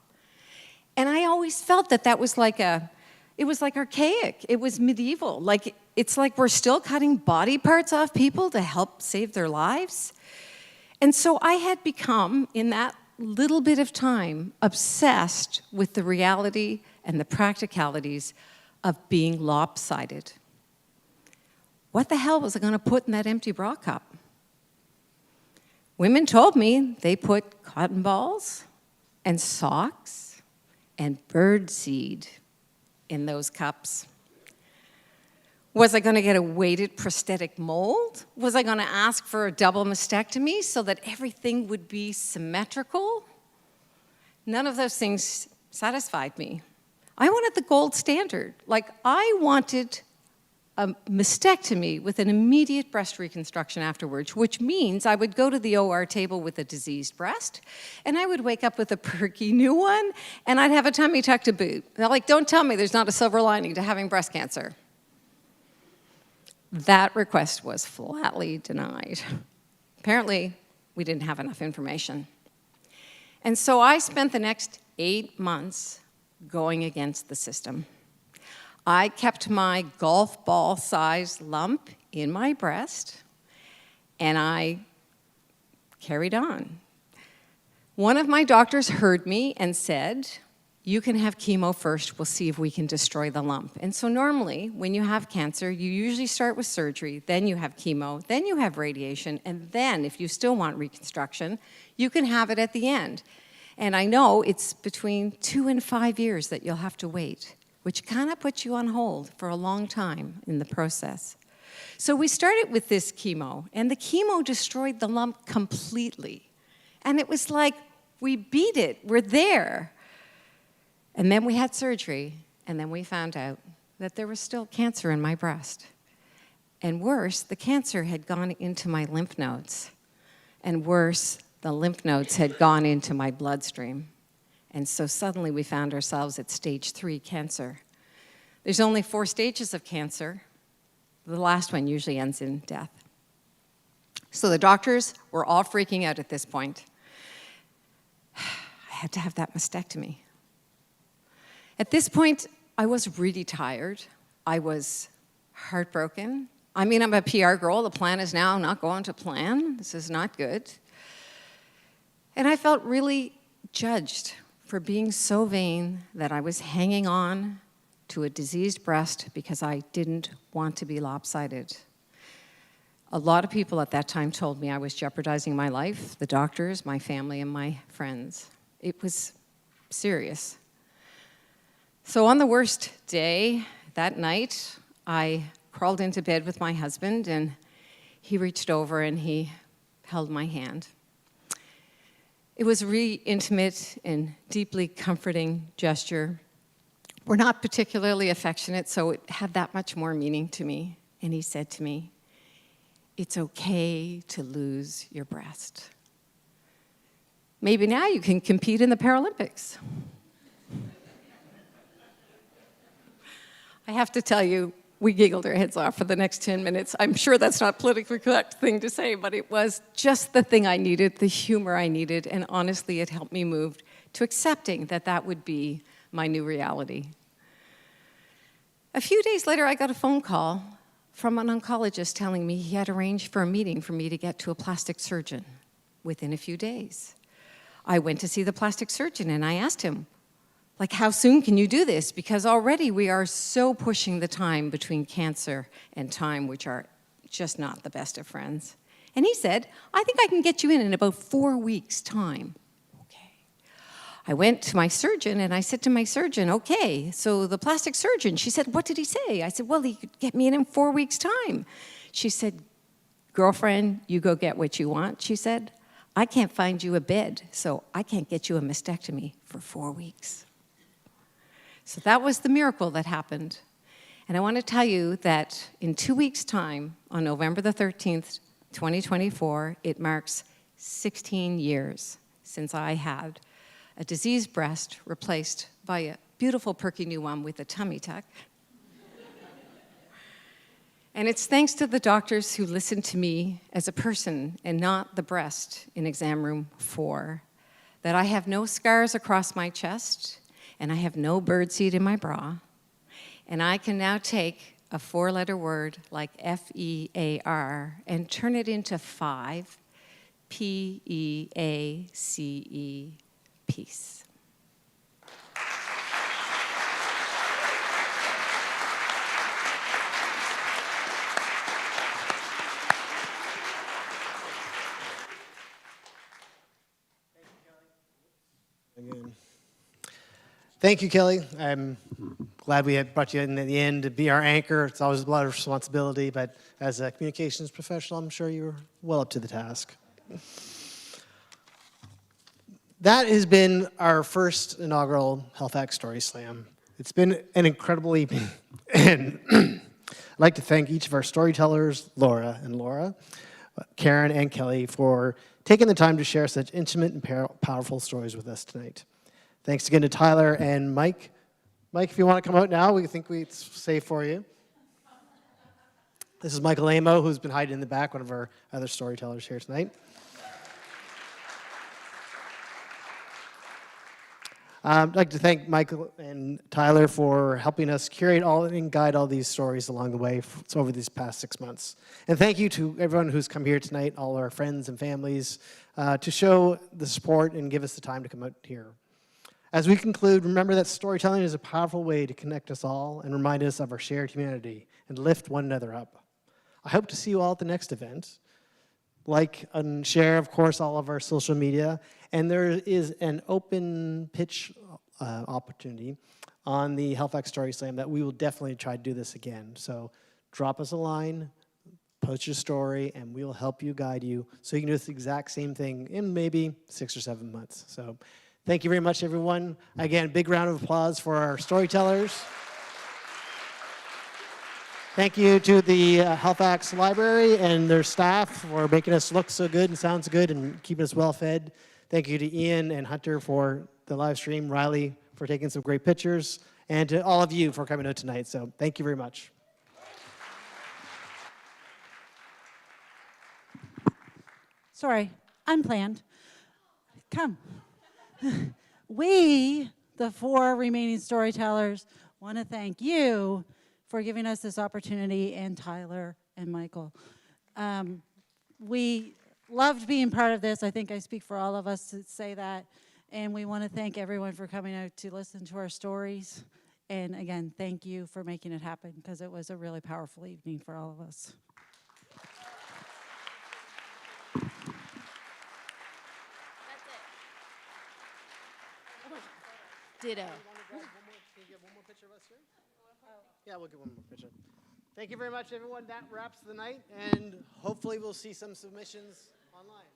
And I always felt that that was like it was like archaic. It was medieval. Like, it's like we're still cutting body parts off people to help save their lives. And so I had become, in that little bit of time, obsessed with the reality and the practicalities of being lopsided. What the hell was I going to put in that empty bra cup? Women told me they put cotton balls and socks and birdseed in those cups. Was I going to get a weighted prosthetic mold? Was I going to ask for a double mastectomy so that everything would be symmetrical? None of those things satisfied me. I wanted the gold standard. Like, I wanted a mastectomy with an immediate breast reconstruction afterwards, which means I would go to the OR table with a diseased breast, and I would wake up with a perky new one, and I'd have a tummy tuck to boot. They're like, don't tell me there's not a silver lining to having breast cancer. That request was flatly denied. Apparently, we didn't have enough information. And so I spent the next 8 months going against the system. I kept my golf ball-sized lump in my breast, and I carried on. One of my doctors heard me and said, you can have chemo first, we'll see if we can destroy the lump. And so normally, when you have cancer, you usually start with surgery, then you have chemo, then you have radiation, and then, if you still want reconstruction, you can have it at the end. And I know it's between 2 and 5 years that you'll have to wait, which kind of puts you on hold for a long time in the process. So we started with this chemo, and the chemo destroyed the lump completely. And it was like, we beat it, we're there. And then we had surgery, and then we found out that there was still cancer in my breast. And worse, the cancer had gone into my lymph nodes. And worse, the lymph nodes had gone into my bloodstream. And so suddenly we found ourselves at stage 3 cancer. There's only 4 stages of cancer. The last one usually ends in death. So the doctors were all freaking out at this point. I had to have that mastectomy. At this point, I was really tired. I was heartbroken. I mean, I'm a PR girl. The plan is now not going to plan. This is not good. And I felt really judged for being so vain that I was hanging on to a diseased breast because I didn't want to be lopsided. A lot of people at that time told me I was jeopardizing my life, the doctors, my family, and my friends. It was serious. So on the worst day, that night, I crawled into bed with my husband, and he reached over and he held my hand. It was a really intimate and deeply comforting gesture. We're not particularly affectionate, so it had that much more meaning to me. And he said to me, it's okay to lose your breast. Maybe now you can compete in the Paralympics. I have to tell you, we giggled our heads off for the next 10 minutes. I'm sure that's not a politically correct thing to say, but it was just the thing I needed, the humor I needed, and honestly, it helped me move to accepting that that would be my new reality. A few days later, I got a phone call from an oncologist telling me he had arranged for a meeting for me to get to a plastic surgeon within a few days. I went to see the plastic surgeon, and I asked him, like, how soon can you do this? Because already we are so pushing the time between cancer and time, which are just not the best of friends. And he said, I think I can get you in about 4 weeks' time. Okay. I went to my surgeon, and I said to my surgeon, okay, so the plastic surgeon, she said, what did he say? I said, well, he could get me in 4 weeks' time. She said, girlfriend, you go get what you want. She said, I can't find you a bed, so I can't get you a mastectomy for 4 weeks. So that was the miracle that happened. And I want to tell you that in 2 weeks' time, on November the 13th, 2024, it marks 16 years since I had a diseased breast replaced by a beautiful, perky new one with a tummy tuck. And it's thanks to the doctors who listened to me as a person and not the breast in exam room 4 that I have no scars across my chest, and I have no birdseed in my bra, and I can now take a 4-letter word like F-E-A-R and turn it into 5, P-E-A-C-E, peace. Again. Thank you, Kelly. I'm glad we had brought you in at the end to be our anchor. It's always a lot of responsibility, but as a communications professional, I'm sure you were well up to the task. That has been our first inaugural Halifax Story Slam. It's been an incredible evening. And I'd like to thank each of our storytellers, Laura, Karen, and Kelly, for taking the time to share such intimate and powerful stories with us tonight. Thanks again to Tyler and Mike. Mike, if you want to come out now, we think it's safe for you. This is Michael Amo, who's been hiding in the back, one of our other storytellers here tonight. I'd like to thank Michael and Tyler for helping us curate all and guide all these stories along the way over these past 6 months. And thank you to everyone who's come here tonight, all our friends and families, to show the support and give us the time to come out here. As we conclude, remember that storytelling is a powerful way to connect us all and remind us of our shared humanity and lift one another up. I hope to see you all at the next event. Like and share, of course, all of our social media. And there is an open pitch opportunity on the Halifax Story Slam that we will definitely try to do this again. So drop us a line, post your story, and we will help you, guide you, so you can do this exact same thing in maybe 6 or 7 months. So thank you very much, everyone. Again, big round of applause for our storytellers. Thank you to the Halifax Library and their staff for making us look so good and sound so good and keeping us well fed. Thank you to Ian and Hunter for the live stream, Riley for taking some great pictures, and to all of you for coming out tonight. So thank you very much. Sorry, unplanned. Come. We, the 4 remaining storytellers, want to thank you for giving us this opportunity, and Tyler and Michael. We loved being part of this. I think I speak for all of us to say that. And we want to thank everyone for coming out to listen to our stories. And again, thank you for making it happen, because it was a really powerful evening for all of us. Ditto. Can you get one more picture of us here? Yeah, we'll get one more picture. Thank you very much, everyone. That wraps the night, and hopefully we'll see some submissions online.